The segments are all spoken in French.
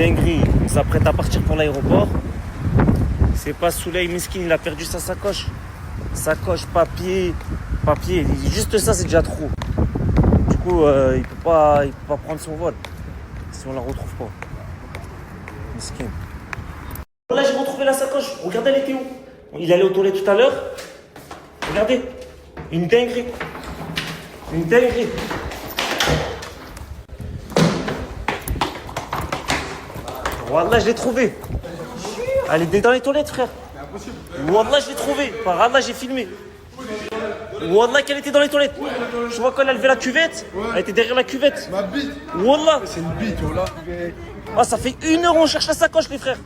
dinguerie. On s'apprête à partir pour l'aéroport. C'est pas Souley Miskin, il a perdu sa sacoche. Sacoche, papier. Juste ça, c'est déjà trop. Du coup, il peut pas prendre son vol si on la retrouve pas. Miskin. Là, j'ai retrouvé la sacoche. Regardez, elle était où? Il allait aux toilettes tout à l'heure. Regardez. Une dinguerie. Une dinguerie. Wallah, je l'ai trouvé. Elle est dans les toilettes, frère. Wallah, je l'ai trouvé. Par Allah, j'ai filmé. Wallah, qu'elle était dans les toilettes. Je vois quand elle a levé la cuvette. Elle était derrière la cuvette. Ma bite. Wallah. C'est une bite, voilà. Ah, ça fait 1 heure on cherche la sacoche, les frères.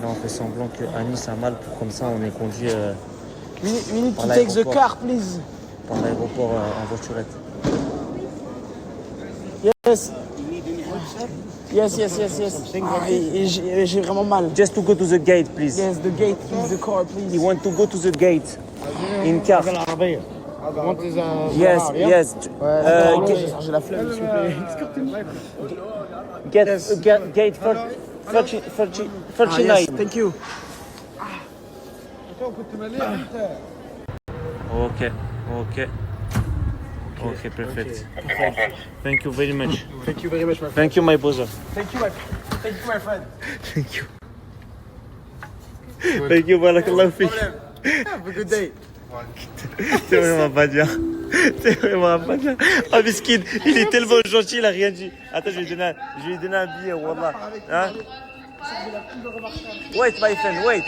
Là, on fait semblant que Anis a mal pour comme ça on est conduit We need to take the car, please. par l'aéroport en voiturette. Yes. Yes. Ah, j'ai vraiment mal. Just to go to the gate, please. Yes, the gate, please, the car, please. You want to go to the gate in car. Yes. J'ai la flemme, s'il vous plaît. Gate 39. Yes, thank you. Okay, perfect. Thank you very much. Thank you very much, my friend. Thank you, my brother. Thank you, my friend. Thank you. Thank you, barakallahu fik. Have a good day. C'est vraiment pas dire. C'est vraiment pas dire. Ah, Miskin, il est tellement gentil, il a rien dit. Attends, je vais lui donner un billet, wallah. Hein? Wait, my friend, wait.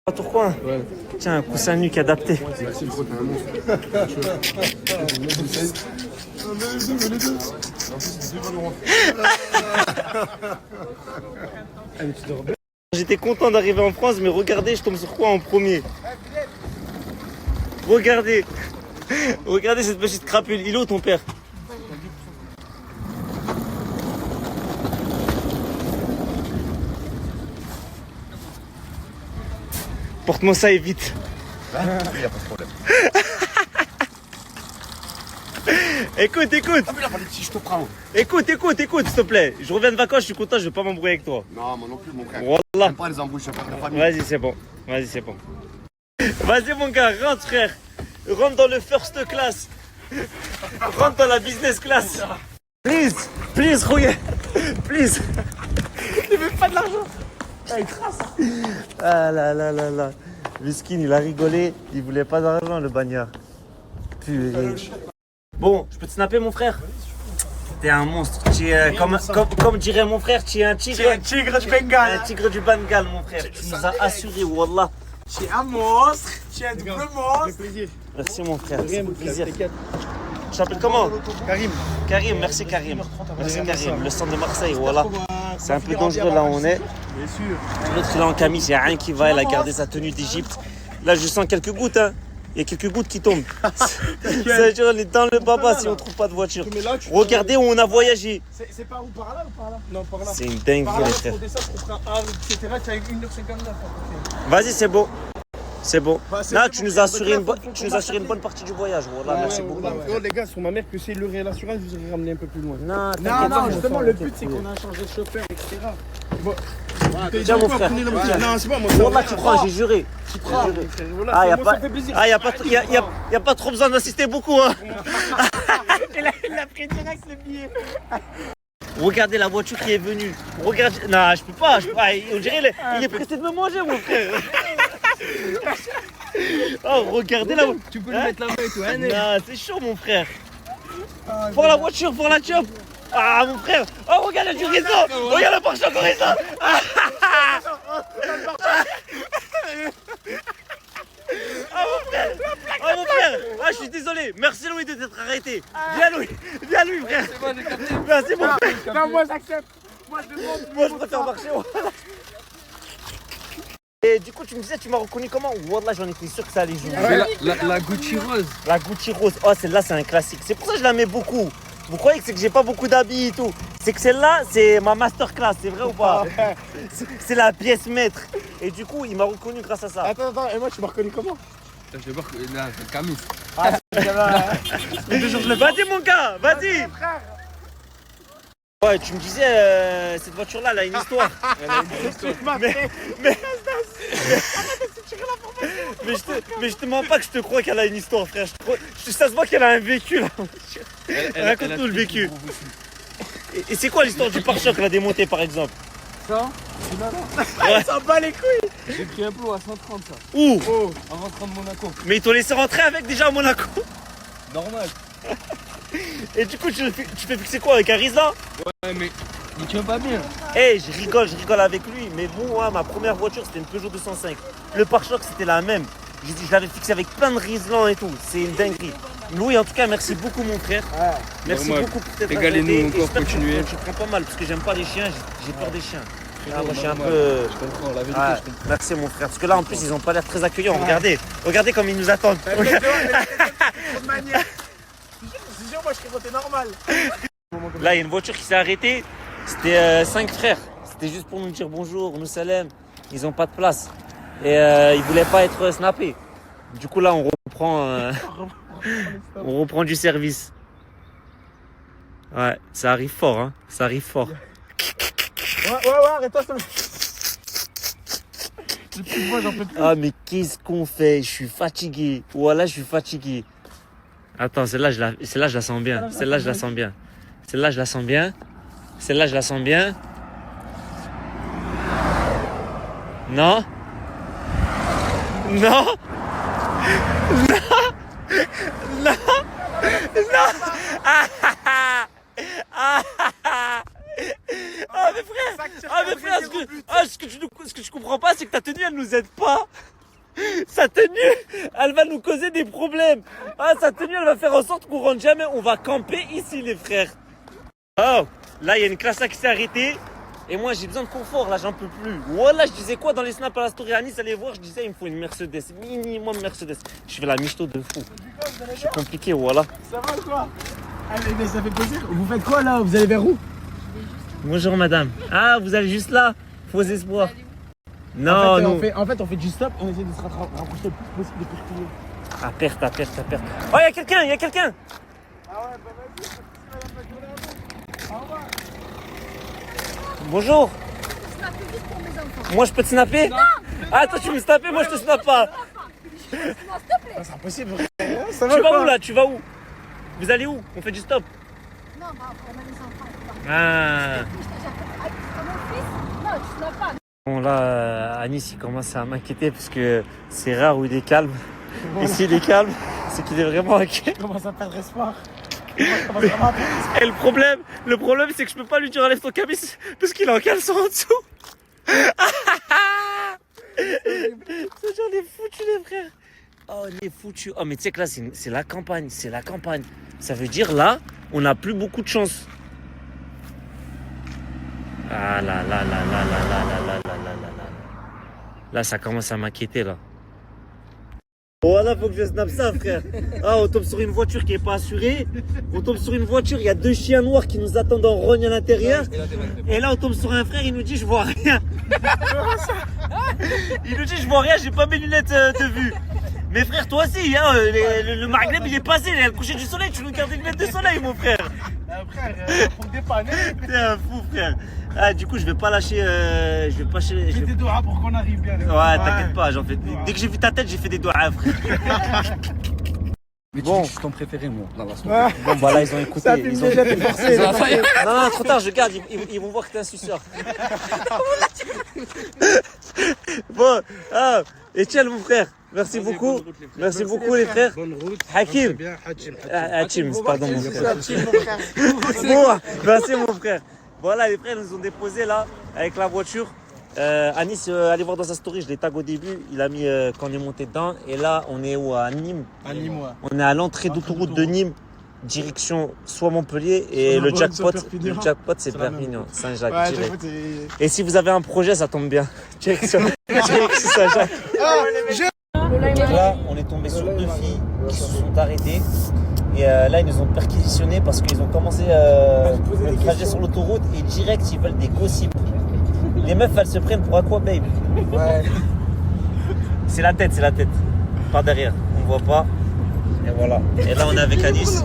À Tourcoing. Ouais. Tiens, un coussin nuque adapté. Merci, gros, t'es un monstre. J'étais content d'arriver en France, mais regardez, je tombe sur quoi en premier? Regardez cette petite crapule. Il est où ton père? Porte-moi ça et vite. Il n'y a pas de problème. Écoute. Ah, mais là, si je te prends. Écoute, s'il te plaît. Je reviens de vacances, je suis content, je vais pas m'embrouiller avec toi. Non, moi non plus, mon frère. Wallah. J'aime pas les embrouilles, je pas de la famille. Vas-y, c'est bon. Vas-y, mon gars, rentre, frère. Rentre dans le first class. Rentre dans la business class. Please, Rouye. Please. Il veut pas de l'argent. Ah, il trace. Ah là. Miskin, il a rigolé. Il voulait pas d'argent, le bagnard. Purée. Bon, je peux te snapper, mon frère? T'es un monstre. Tu es, comme dirait mon frère, tu es un tigre. Tu es un tigre du Bengale. Un tigre du Bengale, mon frère. Tu nous as assuré, wallah. Tu es un monstre. Tu es un double monstre. Merci, mon frère. C'est un plaisir. Tu t'appelles comment? Karim, merci Karim. Le centre de Marseille, voilà. C'est un peu dangereux là où on est. Bien sûr. L'autre il est en camis, il n'y a rien qui va, il a gardé sa tenue d'Égypte. Là je sens quelques gouttes, hein. Il y a quelques gouttes qui tombent. Ça veut dire on est dans le baba si on trouve pas de voiture. Regardez où on a voyagé. C'est par où? Par là ou par là? Non, par là. C'est une dinguerie les frères. Pour descendre, pour prendre un, etc. Tu as 1h59. Vas-y, c'est bon. Bah, Là, tu nous as assuré une bonne partie du voyage. Voilà, merci beaucoup. Oh, les gars, sur ma mère, que c'est le réel assurance, je vous aurais ramené un peu plus loin. Non, Justement, le but, c'est qu'on a changé de chauffeur, etc. Bon. Tiens, mon frère. Non, c'est pas moi. Wallah, tu prends, j'ai juré. Ah, y a pas trop besoin d'insister beaucoup, hein. Il a pris direct le billet. Regardez la voiture qui est venue. Regardez. Non, je peux pas. On dirait il est pressé de me manger, mon frère. Oh, regardez la voiture. Tu peux lui mettre la main et tout, hein? Non, c'est chaud, mon frère. Pour la voiture, pour la chop. Ah, mon frère. Oh, regarde du réseau. Regarde le pare-choc au réseau. Ah, mon frère. Ah, je suis désolé. Merci, Louis, de t'être arrêté. Viens, Louis, frère. C'est bon, j'ai capté. Merci, mon frère. Non, moi, j'accepte. Moi, je préfère marcher. Et du coup, tu me disais, tu m'as reconnu comment? Wallah, j'en étais sûr que ça allait jouer. La Gucci rose. La Gucci rose. Oh, celle-là, c'est un classique. C'est pour ça que je la mets beaucoup. Vous croyez que c'est que j'ai pas beaucoup d'habits et tout? C'est que celle-là, c'est ma masterclass. C'est vrai ou pas? C'est la pièce maître. Et du coup, il m'a reconnu grâce à ça. Attends, et moi, tu m'as reconnu comment? Je l'ai pas reconnu. Là, c'est le camis. Vas-y, mon gars, vas-y. Ouais, tu me disais, cette voiture-là, elle a une histoire. Elle a une histoire. Mais je te mens pas que je te crois qu'elle a une histoire, frère. Ça se voit qu'elle a un vécu, là. Raconte-nous le vécu. Et c'est quoi l'histoire du pare-choc, la démontée, par exemple? Ça, Ouais. Ça bat les couilles. j'ai pris un plomb à 130 ça. Où? En rentrant de Monaco. Mais ils t'ont laissé rentrer avec déjà à Monaco. Normal. Et du coup, tu fais fixer quoi avec un Rizla? Ouais, mais il tient pas bien. Eh, je rigole avec lui. Mais bon, ma première voiture, c'était une Peugeot 205. Le pare-choc, c'était la même. Je l'avais fixé avec plein de Riesland et tout. C'est une dinguerie. Louis, en tout cas, merci beaucoup, mon frère. Merci Normal. beaucoup pour cette Régalez-nous encore, continuez. Tu prends pas mal parce que j'aime pas les chiens, j'ai peur des chiens. Ah, moi, je suis un Normal. peu. Je comprends, la vérité, Ah, je comprends. merci, mon frère. Parce que là, en plus, ils ont pas l'air très accueillants. Regardez comme ils nous attendent. Trop de manière. Je te jure, moi je serais voté normal. Là, il y a une voiture qui s'est arrêtée. C'était 5 frères. C'était juste pour nous dire bonjour, nous salem. Ils ont pas de place. Et ils voulaient pas être snappés. Du coup, là, on reprend du service. Ouais, ça arrive fort, hein. Ça arrive fort. Ouais, arrête-toi, s'il te plaît. Depuis moi, j'en peux plus. Ah, mais qu'est-ce qu'on fait? Je suis fatigué. Voilà, je suis fatigué. Attends, celle-là, je la sens bien. Celle-là, je la sens bien. Celle-là, je la sens bien. Celle-là, je la sens bien. Non? Non? Non? Ah mais frère, ce que tu comprends pas, c'est que ta tenue elle nous aide pas. Sa tenue, elle va nous causer des problèmes. Ah, sa tenue, elle va faire en sorte qu'on rentre jamais. On va camper ici, les frères. Oh, là, il y a une classe qui s'est arrêtée. Et moi, j'ai besoin de confort, là, j'en peux plus. Voilà, je disais quoi dans les snaps à la story à Nice, allez voir, je disais, il me faut une Mercedes, minimum Mercedes. Je fais la michto de fou. C'est compliqué, voilà. Ça va ou quoi? Allez, mais ça fait plaisir. Vous faites quoi là? Vous allez vers où? Bonjour, madame. Ah, vous allez juste là? Faux espoir. Non, en fait, non. on fait du stop, on essaie de se rapprocher le plus possible des perpillés. À perte, à perte, à perte. Oh, il y a quelqu'un, il y a quelqu'un. Ah ouais, bah vas-y, au revoir. Bonjour. Snapper juste pour mes enfants. Moi, je peux te snapper? Ah, toi, tu me snappes, moi, je te snappe pas. Non, s'il te plaît. C'est impossible. Ça va Tu ou vas quoi? où, là? Tu vas où? Vous allez où? On fait du stop. Non, bah, on a les enfants. Ah. Je te jure. Ah, c'est mon fils. Non, tu snaps pas. Bon, là, Anis, il commence à m'inquiéter parce que c'est rare où il est calme. Et s'il est calme, c'est qu'il est vraiment inquiet. Je commence à perdre espoir. Je commence vraiment à perdre espoir. Et le problème, c'est que je peux pas lui dire enlève ton camis parce qu'il est en caleçon en dessous. C'est genre, on est foutus, les frères. Oh, on est foutus. Oh, mais tu sais que là, c'est la campagne. C'est la campagne. Ça veut dire là, on n'a plus beaucoup de chance. Ah là là là là là là là là là là là. Là, ça commence à m'inquiéter, là. Voilà, faut que je snap ça, frère. Ah, on tombe sur une voiture qui est pas assurée. On tombe sur une voiture, il y a 2 chiens noirs qui nous attendent en rogne à l'intérieur. Et là, on tombe sur un frère, il nous dit, je vois rien. Il nous dit, je vois rien, j'ai pas mes lunettes de vue. Mais frère, toi aussi, hein, le Maghreb, il est passé, il y a le coucher du soleil, tu nous gardes des lunettes de soleil, mon frère. Frère, pour me dépanner. T'es un fou, frère. Ah, du coup, je vais pas lâcher. Je vais pas lâcher. Fais des doigts pour qu'on arrive bien. Ouais, t'inquiète pas, j'en fais. Dès que j'ai vu ta tête, j'ai fait des doigts, frère. Mais Bon. tu ton préféré, moi. Dans la Ah, Bon, bah là, ils ont écouté. ça filme Ils ont... déjà, t'es forcé. Non, trop tard, je garde, ils vont voir que t'es un suceur. Bon, ah, Etienne, mon frère, merci beaucoup. Merci beaucoup, les frères. Bonne route. Hakim. Bien, Hachim. Hachim, pardon, mon frère. mon frère. Bon, merci, mon frère. Voilà, les frères nous ont déposé là, avec la voiture. Anis, allez voir dans sa story, je l'ai tag au début. Il a mis quand on est monté dedans. Et là, on est où? À Nîmes. À Nîmes, ouais. On est à l'entrée d'autoroute de Nîmes, direction soit Montpellier et Soit le Narbonne, soit jackpot, Perpignan. c'est C'est la même. Perpignan, Saint-Jacques. Ouais, direct. j'avoue, Et si vous avez un projet, ça tombe bien. Direction Saint-Jacques. Là, on est tombé sur 2 filles qui se sont arrêtées. Et là, ils nous ont perquisitionnés parce qu'ils ont commencé le trajet sur l'autoroute et direct, ils veulent des gossips. Les meufs, elles se prennent pour Aqua Babe. Ouais. C'est la tête. Par derrière. On voit pas. Et voilà. Et là, on est avec Anis.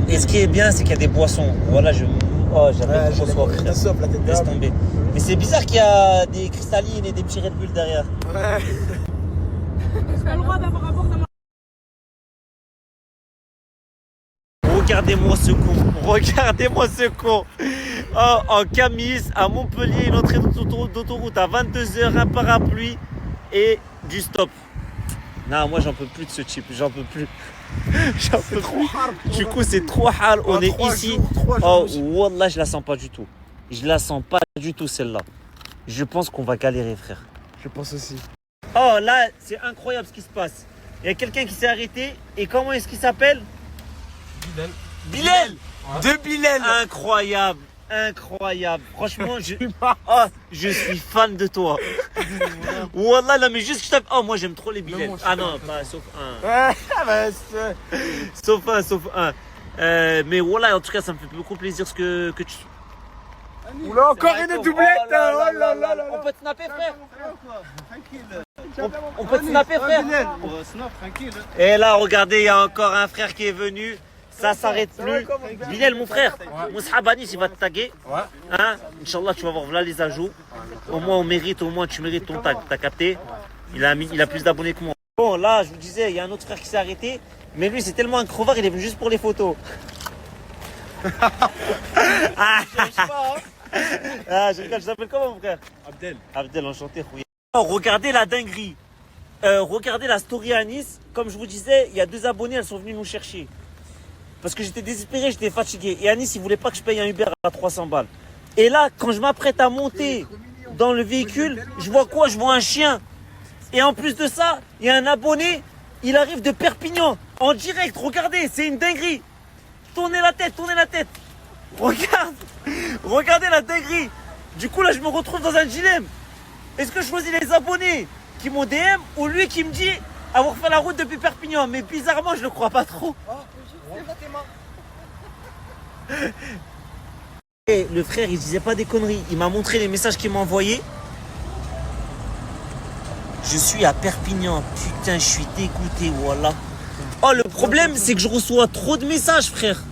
Et ce qui est bien, c'est qu'il y a des boissons. Voilà, j'avais trop soif, frère. la tête Laisse tomber. Mais c'est bizarre qu'il y a des cristallines et des petits Red Bull derrière. Ouais. T'as le droit d'avoir un bord dans ma... Regardez-moi ce con. Regardez-moi ce con. Oh, en Camis, à Montpellier, une entrée d'autoroute à 22h, un parapluie et du stop. Non, moi j'en peux plus de ce type, j'en peux plus. J'en peux plus. Du coup, c'est trop hal. On est ici. Oh, wallah, je la sens pas du tout. Je la sens pas du tout celle-là. Je pense qu'on va galérer, frère. Je pense aussi. Oh, là, c'est incroyable ce qui se passe. Il y a quelqu'un qui s'est arrêté. Et comment est-ce qu'il s'appelle? Bilal. Bilal. De Bilal. Incroyable. Incroyable. Franchement, je suis fan de toi. Wallah, là, mais juste que je tape. Oh, moi, j'aime trop les Bilal. Ah non, pas sauf un. Ouais, bah, c'est... Sauf un. Mais voilà, en tout cas, ça me fait beaucoup plaisir ce que tu. Oula, encore une doublette. Oh là là là là. On peut te snapper, frère. On peut te snapper, frère. Et là, regardez, il y a encore un frère qui est venu. Ça s'arrête plus. Bilal, mon frère, Moushabani, il va te taguer. Ouais. Hein? Inch'Allah, tu vas voir là les ajouts. Au moins, tu mérites ton tag. T'as capté? Il a plus d'abonnés que moi. Bon, là, je vous disais, il y a un autre frère qui s'est arrêté. Mais lui, c'est tellement un crevard, il est venu juste pour les photos. Ah, je rigole, je t'appelle comment, mon frère? Abdel, enchanté. Oh, regardez la dinguerie. Regardez la story à Nice. Comme je vous disais, il y a 2 abonnés, elles sont venues nous chercher. Parce que j'étais désespéré, j'étais fatigué. Et à Nice, ils voulaient pas que je paye un Uber à 300 balles. Et là, quand je m'apprête à monter dans le véhicule, je vois quoi? Je vois un chien. Et en plus de ça, il y a un abonné, il arrive de Perpignan, en direct. Regardez, c'est une dinguerie. Tournez la tête. Regardez la dinguerie. Du coup, là, je me retrouve dans un dilemme. Est-ce que je choisis les abonnés qui m'ont DM ou lui qui me dit avoir fait la route depuis Perpignan? Mais bizarrement, je le crois pas trop. Et le frère, il disait pas des conneries. Il m'a montré les messages qu'il m'a envoyés. Je suis à Perpignan. Putain, je suis dégoûté, voilà. Oh, le problème, c'est que je reçois trop de messages, frère.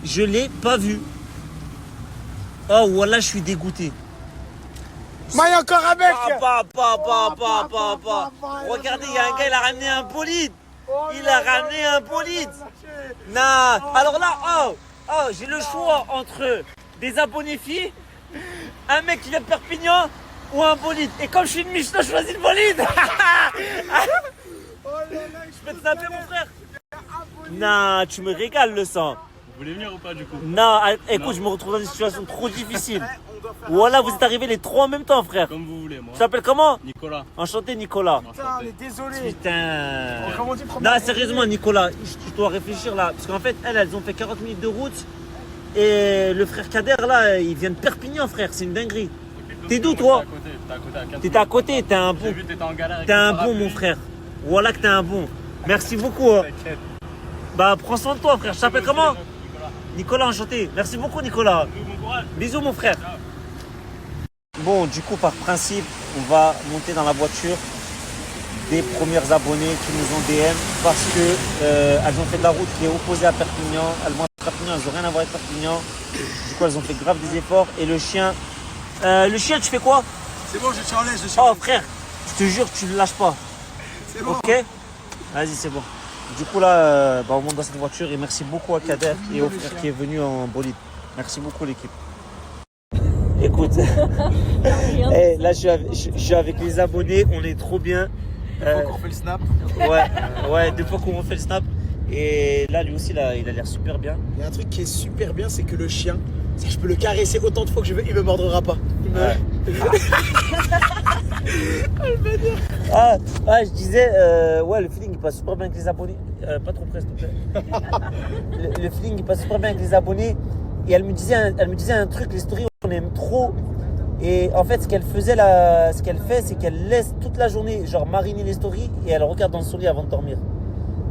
Je l'ai pas vu. Oh, voilà, je suis dégoûté. Mais il y a encore un mec. Regardez, il y a un gars, il a ramené un bolide. Il a ramené un bolide. Non. Alors là, j'ai le choix entre des abonnés filles, un mec qui vient de Perpignan ou un bolide. Et comme je suis une Michelin, je choisis le bolide. Je peux te snapper, mon frère? Non, tu me régales le sang. Vous voulez venir ou pas du coup? Non, écoute, je me retrouve dans une situation trop difficile. Voilà, vous êtes arrivés les 3 en même temps, frère. Comme vous voulez, moi. Tu t'appelles comment? Nicolas. Enchanté, Nicolas. Putain, on est désolé. Putain. Comment on dit premier? Non, sérieusement, Nicolas, je dois réfléchir là. Parce qu'en fait, elles ont fait 40 minutes de route. Et le frère Kader, là, il vient de Perpignan, frère. C'est une dinguerie. T'es d'où, toi? T'étais à côté, t'es un bon. T'es un bon, mon frère. Voilà que t'es un bon. Merci beaucoup. Hein. Bah, prends soin de toi, frère. Je t'appelle comment? Nicolas, enchanté. Merci beaucoup, Nicolas. Bisous, mon frère. Bon, du coup, par principe, on va monter dans la voiture des premières abonnées qui nous ont DM parce que elles ont fait de la route qui est opposée à Perpignan. Elles vont à Perpignan, elles n'ont rien à voir avec Perpignan. Du coup, elles ont fait grave des efforts. Et le chien, tu fais quoi? C'est bon, je suis en l'aise, Oh, frère, je te jure, tu ne le lâches pas. C'est bon. Ok? Vas-y, c'est bon. Du coup, là, on monte dans cette voiture et merci beaucoup à Kader et au frère qui est venu en bolide. Merci beaucoup, l'équipe. Écoute, là, je suis avec les abonnés, on est trop bien. On fait le snap. Ouais, 2 fois qu'on refait le snap. Et là, lui aussi, il a l'air super bien. Il y a un truc qui est super bien, c'est que le chien, ça, je peux le caresser autant de fois que je veux, il me mordra pas. Ouais. Je disais, le feeling il passe super bien avec les abonnés. Pas trop près, s'il te plaît. le feeling il passe super bien avec les abonnés. Et elle me disait un truc, les stories, on aime trop. Et en fait, ce qu'elle fait, c'est qu'elle laisse toute la journée, genre mariner les stories et elle regarde dans son lit avant de dormir.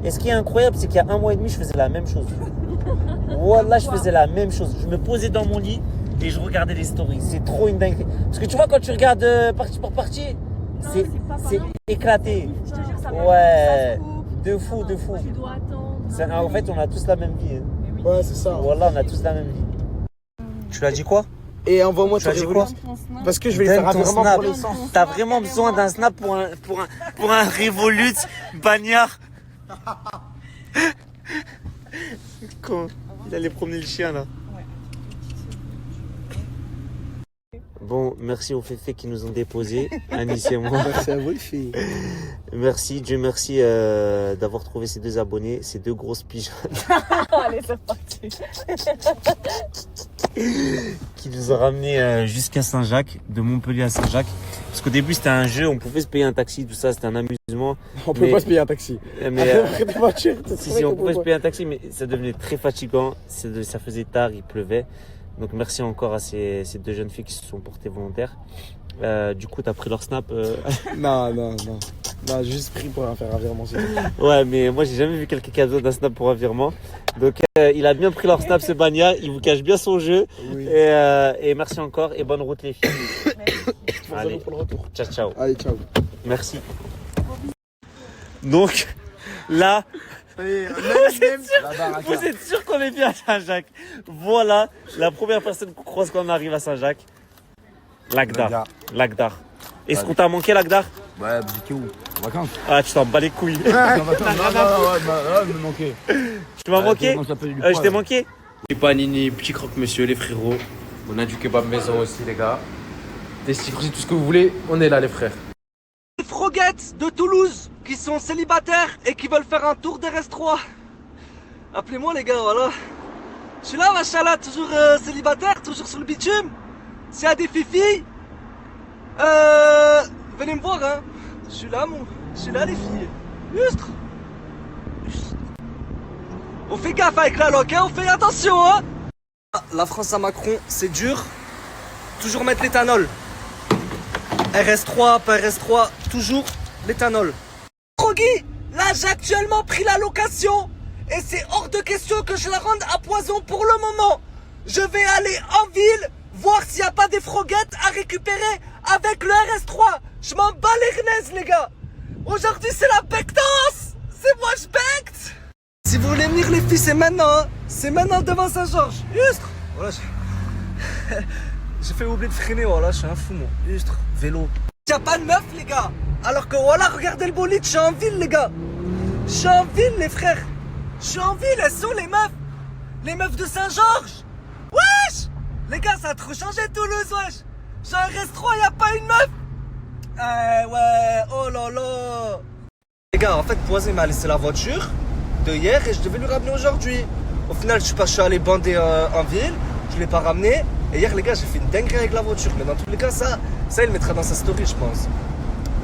Et ce qui est incroyable, c'est qu'il y a 1 mois et demi, je faisais la même chose. Wallah, je faisais la même chose. Je me posais dans mon lit et je regardais les stories. C'est trop une dinguerie. Parce que tu vois, quand tu regardes partie par partie, c'est éclaté. Je te jure, ça va. Ouais, Ça se coupe. de fou. Tu dois attendre. En fait, on a tous la même vie. Hein. Ouais, c'est ça. Voilà, on a tous la même vie. Tu l'as dit quoi? Et envoie-moi Tu as ton dit révolu. quoi? Parce que je vais les faire Donne ton vraiment snap. pour l'essence. T'as vraiment besoin d'un snap pour un Revolut bagnard. Quand il allait promener le chien là. Bon, merci aux féfés qui nous ont déposés, Anis et moi. Merci à vous, les filles. Merci, Dieu merci d'avoir trouvé ces deux abonnés, ces deux grosses pigeons. Allez, c'est parti. Qui nous ont ramenés jusqu'à Saint-Jacques, de Montpellier à Saint-Jacques. Parce qu'au début c'était un jeu, on pouvait se payer un taxi, tout ça, c'était un amusement. On peut pas se payer un taxi. Mais, Après des voitures, si, on pouvait se payer un taxi, mais ça devenait très fatigant, ça faisait tard, il pleuvait. Donc merci encore à ces deux jeunes filles qui se sont portées volontaires. Du coup, t'as pris leur snap Non, j'ai juste pris pour faire un virement. Ouais, mais moi j'ai jamais vu quelqu'un qui a besoin d'un snap pour un virement. Donc il a bien pris leur snap, ce bagnard, il vous cache bien son jeu. Oui. Et merci encore et bonne route les filles. Allez, Pour le retour. ciao ciao. Allez, ciao. Merci. Donc là, vous êtes sûr qu'on est bien à Saint-Jacques? Voilà la première personne qu'on croise quand on arrive à Saint-Jacques. L'Agdar. Est-ce qu'on t'a manqué l'Agdar? Ouais, vous étiez où? En vacances? Ah, tu t'en bats les couilles. Non, me manquait. Tu m'as manqué? Je t'ai manqué? Petit panini, petit croque-monsieur, les frérots. On a du kebab maison aussi, les gars. Des sticks, tout ce que vous voulez, on est là, les frères. Les froguettes de Toulouse qui sont célibataires et qui veulent faire un tour d'RS3. Appelez-moi les gars, voilà. Je suis là, machallah, toujours célibataire, toujours sur le bitume. S'il y a des filles, venez me voir, hein. Je suis là, les filles. Lustre. On fait gaffe avec la loc, hein, on fait attention, hein. La France à Macron, c'est dur. Toujours mettre l'éthanol. RS3, pas RS3, toujours l'éthanol. Froggy, là j'ai actuellement pris la location et c'est hors de question que je la rende à poison pour le moment. Je vais aller en ville voir s'il n'y a pas des froguettes à récupérer avec le RS3. Je m'en bats les renaises les gars. Aujourd'hui c'est la bectance. C'est moi je becte. Si vous voulez venir les filles c'est maintenant, hein. C'est maintenant devant Saint-Georges. Justre. Voilà, j'ai fait oublier de freiner, voilà, je suis un fou, moi. Lustre, vélo. Y'a pas de meuf, les gars. Alors que voilà, regardez le bolide, je suis en ville, les gars. Je suis en ville, les frères. Je suis en ville, elles sont les meufs. Les meufs de Saint-Georges. Wesh. Les gars, ça a trop changé Toulouse, wesh. J'ai un RS3, y'a pas une meuf. Ouais, oh là là. Les gars, en fait, Poisé m'a laissé la voiture de hier et je devais lui ramener aujourd'hui. Au final, je suis allé bander en ville. Je l'ai pas ramené. Et hier, les gars, j'ai fait une dinguerie avec la voiture. Mais dans tous les cas, ça il mettra dans sa story, je pense.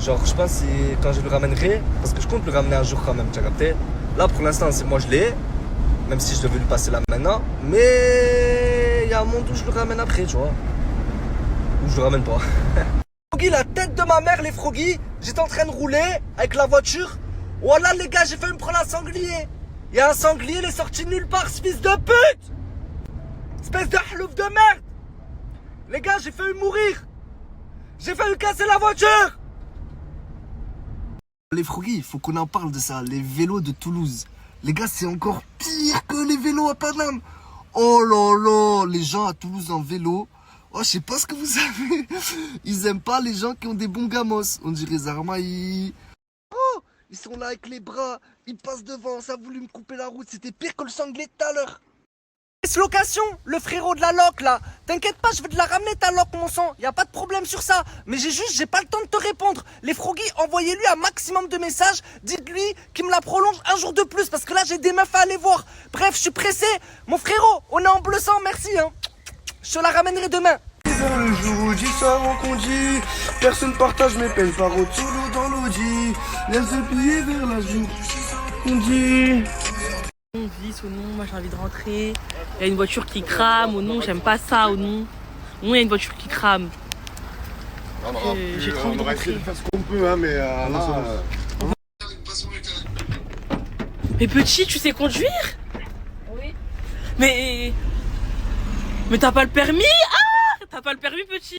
Genre, je pense quand je le ramènerai, parce que je compte le ramener un jour quand même, tu as capté. Là, pour l'instant, c'est moi, je l'ai. Même si je devais lui passer là maintenant. Mais il y a un monde où je le ramène après, tu vois. Ou je le ramène pas. Froggy, la tête de ma mère, les Froggy. J'étais en train de rouler avec la voiture. Voilà, les gars, j'ai failli me prendre un sanglier. Il y a un sanglier, il est sorti de nulle part, ce fils de pute. Espèce de halouf de merde. Les gars, j'ai failli mourir. J'ai failli casser la voiture. Les Froggy, il faut qu'on en parle de ça. Les vélos de Toulouse. Les gars, c'est encore pire que les vélos à Paname. Oh là là, les gens à Toulouse en vélo. Oh, je sais pas ce que vous savez. Ils aiment pas les gens qui ont des bons gamos. On dirait Zarma, ils sont là avec les bras. Ils passent devant. Ça a voulu me couper la route. C'était pire que le sanglier de tout à l'heure. Location, le frérot de la loc là. T'inquiète pas, je vais te la ramener ta loc, mon sang. Y a pas de problème sur ça. Mais j'ai pas le temps de te répondre. Les Froggy, envoyez-lui un maximum de messages. Dites-lui qu'il me la prolonge un jour de plus parce que là j'ai des meufs à aller voir. Bref, je suis pressé. Mon frérot, on est en bleu sang, merci. Hein. Je te la ramènerai demain. Le jour du soir on conduit, personne partage mes peines, par au solo dans l'audi, laisse le pied vers la joue, on dit. On visse ou non, moi j'ai envie de rentrer. Il y a une voiture qui crame ou non, j'aime pas ça ou non. Non, il y a une voiture qui crame. J'ai trop envie de rentrer. De faire ce qu'on peut, hein, mais là... Mais petit, tu sais conduire? Oui. Mais t'as pas le permis? Ah! T'as pas le permis, petit?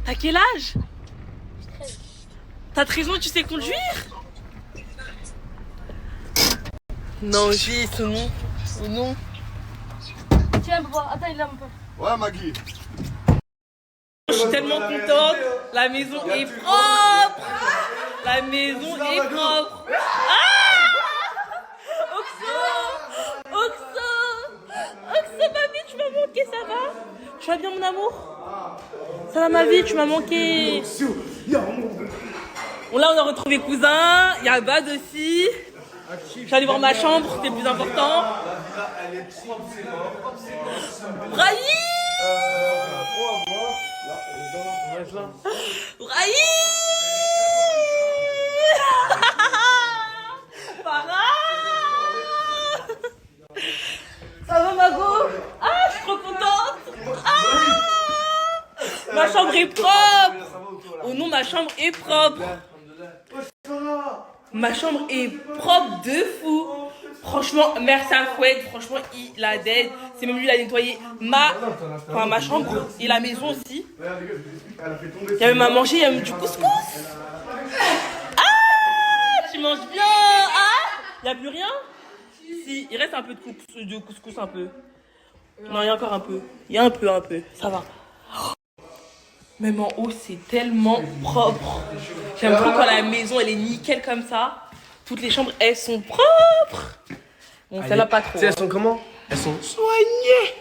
T'as quel âge? T'as 13 ans, tu sais conduire? Non, j'ai ce nom. Au nom. Tiens, papa, attends, il est là, mon père. Ouais, Maggie. Je suis tellement contente. La maison est propre. La maison est propre. Ah Oxo, mamie, tu m'as manqué, ça va? Tu vas bien, mon amour? Ça va, ma vie, tu m'as manqué. Bon, là, on a retrouvé cousin. Il y a Bad aussi. Je suis allée voir ma chambre, c'était le plus important. Brahim! Brahim! Farah! Ça va, Mago? Ah, je suis trop contente! Ah! Ma chambre est propre! Oh non, ma chambre est propre! Ma chambre est propre de fou. Franchement, merci à Foued. Franchement, il a d'aide. C'est même lui qui a nettoyé ma chambre et la maison aussi. Il y a même à manger, il y a même du couscous. Ah, tu manges bien. Ah, il n'y a plus rien? Si, il reste un peu de couscous un peu. Non, il y a encore un peu. Il y a un peu. Ça va. Même en haut, c'est tellement propre. J'aime trop quand la maison, elle est nickel comme ça. Toutes les chambres, elles sont propres. Bon, celle-là, pas trop. Elles sont comment? Elles sont Soignées.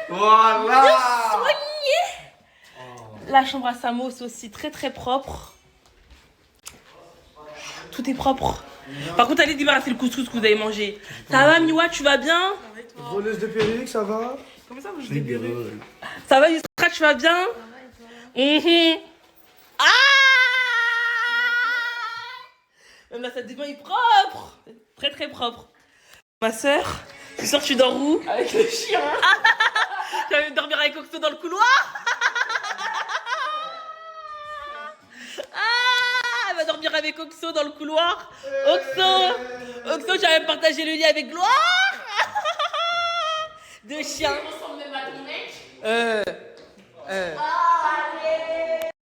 Voilà. Bien soignées. La chambre à Samo, c'est aussi très très propre. Tout est propre. Par contre, allez débarrasser le couscous que vous avez mangé. Ça va, Miwa, tu vas bien? Voleuse de perruque, ça va? Comment ça, vous je débrouille? Ça va, Yusra, tu vas bien? Ah! Même la salle de bain est propre. Très très propre. Ma soeur, ce soir tu dors où? Avec le chien. Tu vas même dormir avec Oxo dans le couloir? Ah! Elle va dormir avec Oxo dans le couloir. Oxo, tu vas même partager le lit avec Gloire. Deux chiens.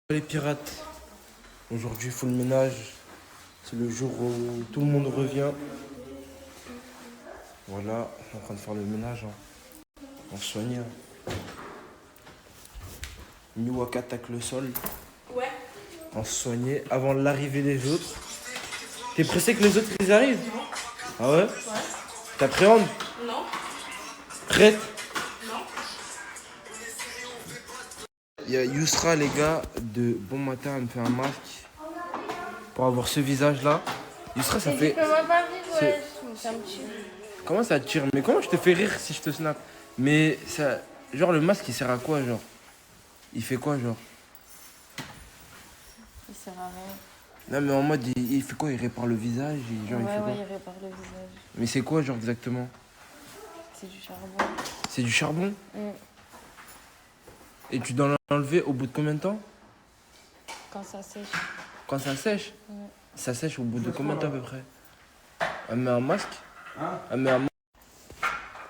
Les pirates, aujourd'hui il faut le ménage. C'est le jour où tout le monde revient. Voilà, on est en train de faire le ménage. On se soigne. Miwaka attaque le sol. Ouais. On se soignait avant l'arrivée des autres. T'es pressé que les autres ils arrivent? Ah ouais? T'appréhendes? Non. Prête? Non. Il y a Yousra, les gars, de Bon Matin, elle me fait un masque pour avoir ce visage-là. Yousra, ça fait... Ça me tue. Comment ça te tire? Mais comment je te fais rire si je te snap? Mais ça... Genre, le masque, il sert à quoi, genre? Il fait quoi, genre? Il sert à rien. Non, mais en mode, il fait quoi? Il répare le visage? Genre, il fait quoi? Il répare le visage. Mais c'est quoi, genre, exactement? C'est du charbon. C'est du charbon? Et tu dois l'enlever au bout de combien de temps? Quand ça sèche. Quand ça sèche? Ça sèche au bout de combien de temps à peu près? Elle met un masque? Elle met un masque.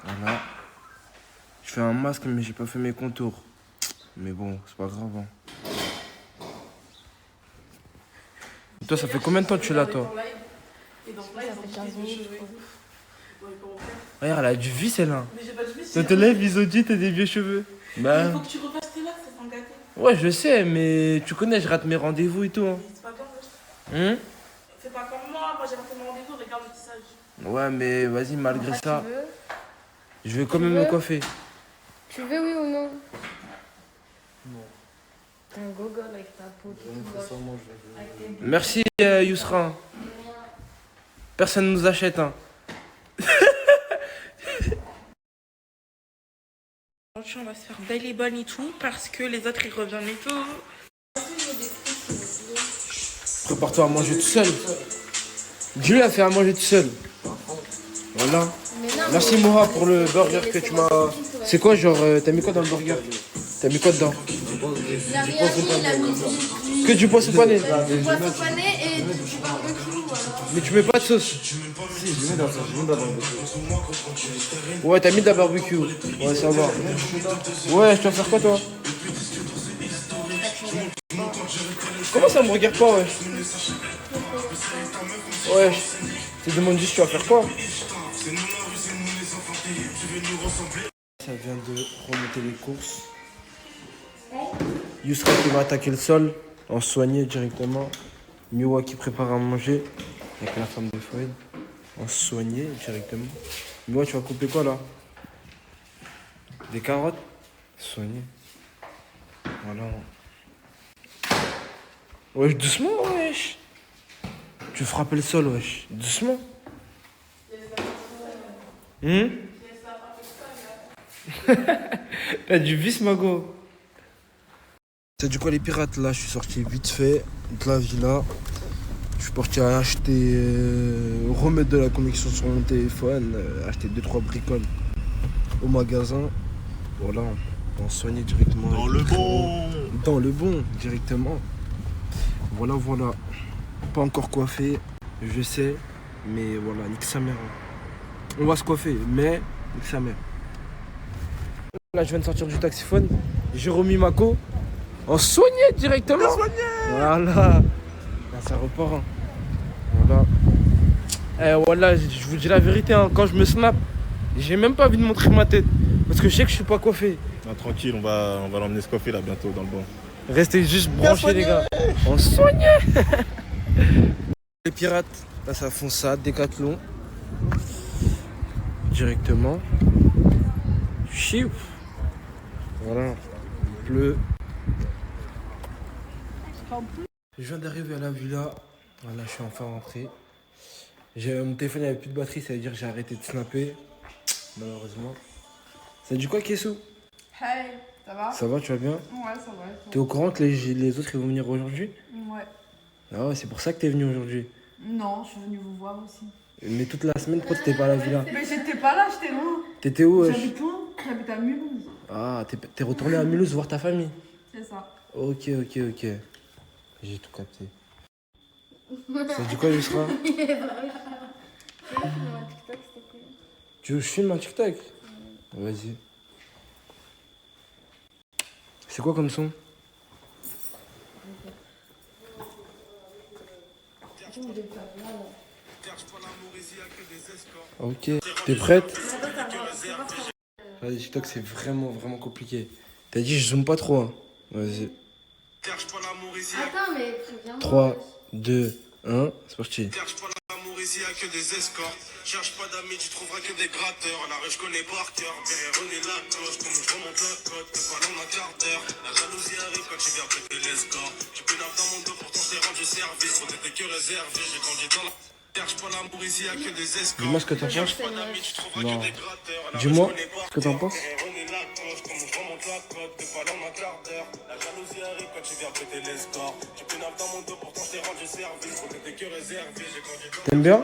Voilà. Je fais un masque, mais j'ai pas fait mes contours. Mais bon, c'est pas grave. Hein. Et toi, ça fait combien de temps que tu es là, toi? Ça fait 15 minutes, je crois. Regarde, elle a du vice, elle. Ça te lève, Isodie, t'as des vieux cheveux. Bah. Il faut que tu refasses tes lacs, ça sent gâté. Ouais, je sais, mais tu connais, je rate mes rendez-vous et tout. Hein. C'est pas grave. Fais pas comme moi j'ai raté mon rendez-vous, regarde le tissage. Ouais, mais vas-y, malgré ça, Tu veux? je vais quand même me coiffer. Tu veux, oui ou non? Non. T'es un gogol avec ta peau toute moche. Merci, Yousra. Personne nous achète. Hein. On va se faire belle et bonne et tout parce que les autres ils reviennent et tout. Prépare-toi à manger tout seul. Dis-lui à faire à manger tout seul. Voilà. Merci Moha pour le burger que tu m'as... C'est quoi genre, t'as mis quoi dans le burger? T'as mis quoi dedans? Il a rien mis, il a mis Que du poisson pané. du poisson pané et du barbecue. Mais tu mets pas de sauce? Ouais, t'as mis de la barbecue. Ouais, ça va. Ouais, je dois faire quoi, toi? Comment ça me regarde pas, wesh? Wesh. Tu te demandes juste tu vas faire quoi? Ça vient de remonter les courses. Yousra qui va attaquer le sol, en soigner directement. Miwa qui prépare à manger avec la femme de Fouad. En soigner directement. Miwa, tu vas couper quoi là? Des carottes? Soigner. Voilà. Wesh, doucement, wesh. Tu frappes le sol, wesh. Doucement. T'as du vice, Mago. C'est du quoi les pirates? Là, je suis sorti vite fait de la villa. Je suis parti acheter, remettre de la connexion sur mon téléphone, acheter 2-3 bricoles au magasin. Voilà, on soignait directement. Dans le bon. Dans le bon, directement. Voilà, voilà. Pas encore coiffé, je sais, mais voilà, nique sa mère. On va se coiffer, mais nique sa mère. Là, je viens de sortir du taxiphone, j'ai remis ma co. On soignait directement. Voilà. Là, ça repart. Hein. Voilà. Voilà, je vous dis la vérité, hein, quand je me snap, j'ai même pas envie de montrer ma tête. Parce que je sais que je suis pas coiffé. Ah, tranquille, on va l'emmener se coiffer là bientôt dans le bon. Restez juste branchés les gars. On soignait. Les pirates, là ça font ça, Décathlon. Directement. Chiou. Voilà. Il pleut. Je viens d'arriver à la villa. Voilà, je suis enfin rentré. Mon téléphone n'avait plus de batterie, ça veut dire que j'ai arrêté de snapper. Malheureusement. Ça dit quoi, Kessou? Hey, ça va? Ça va, tu vas bien? Ouais, ça va. T'es au courant que les autres ils vont venir aujourd'hui? Ouais. Ah ouais, c'est pour ça que t'es venu aujourd'hui. Non, je suis venue vous voir aussi. Mais toute la semaine, pourquoi t'étais pas à la villa? Mais j'étais pas là, j'étais loin. T'étais où? J'habite loin, j'habite à Mulhouse. Ah, t'es retourné à Mulhouse voir ta famille? C'est ça. Ok. J'ai tout capté. Ça dit quoi, Yusra? Tu veux que je filme un TikTok? Vas-y. C'est quoi comme son? Ok. T'es prête? Vas-y, TikTok, c'est vraiment compliqué. T'as dit, je zoome pas trop. Hein. Vas-y. Attends, mais préviens. 3, 2, 1, c'est parti. Ici y'a que des escorts, cherche pas d'amis, tu trouveras que des gratteurs. La rue je connais par cœur, René la cloche, comme je remonte la côte, t'es pas long d'un quart d'heure. La jalousie arrive quand tu viens péter l'escorts. Tu peux dans mon dos, pourtant je t'ai rendu service, on t'était que réservé, j'ai grandi dans la... Cherche pas l'amour ici y'a que des escorts. Dis-moi ce que t'en penses. Cherche pas d'amis, tu trouveras que des gratteurs. Dis-moi ce que t'en penses. René la cloche, comme je remonte la côte, t'es pas long d'un quart d'heure. La jalousie arrive quand tu viens péter l'escorts. Tu peux dans mon dos, pourtant je t'ai rendu service, on t'était que réservé, j'ai grandi dans la... T'aimes bien?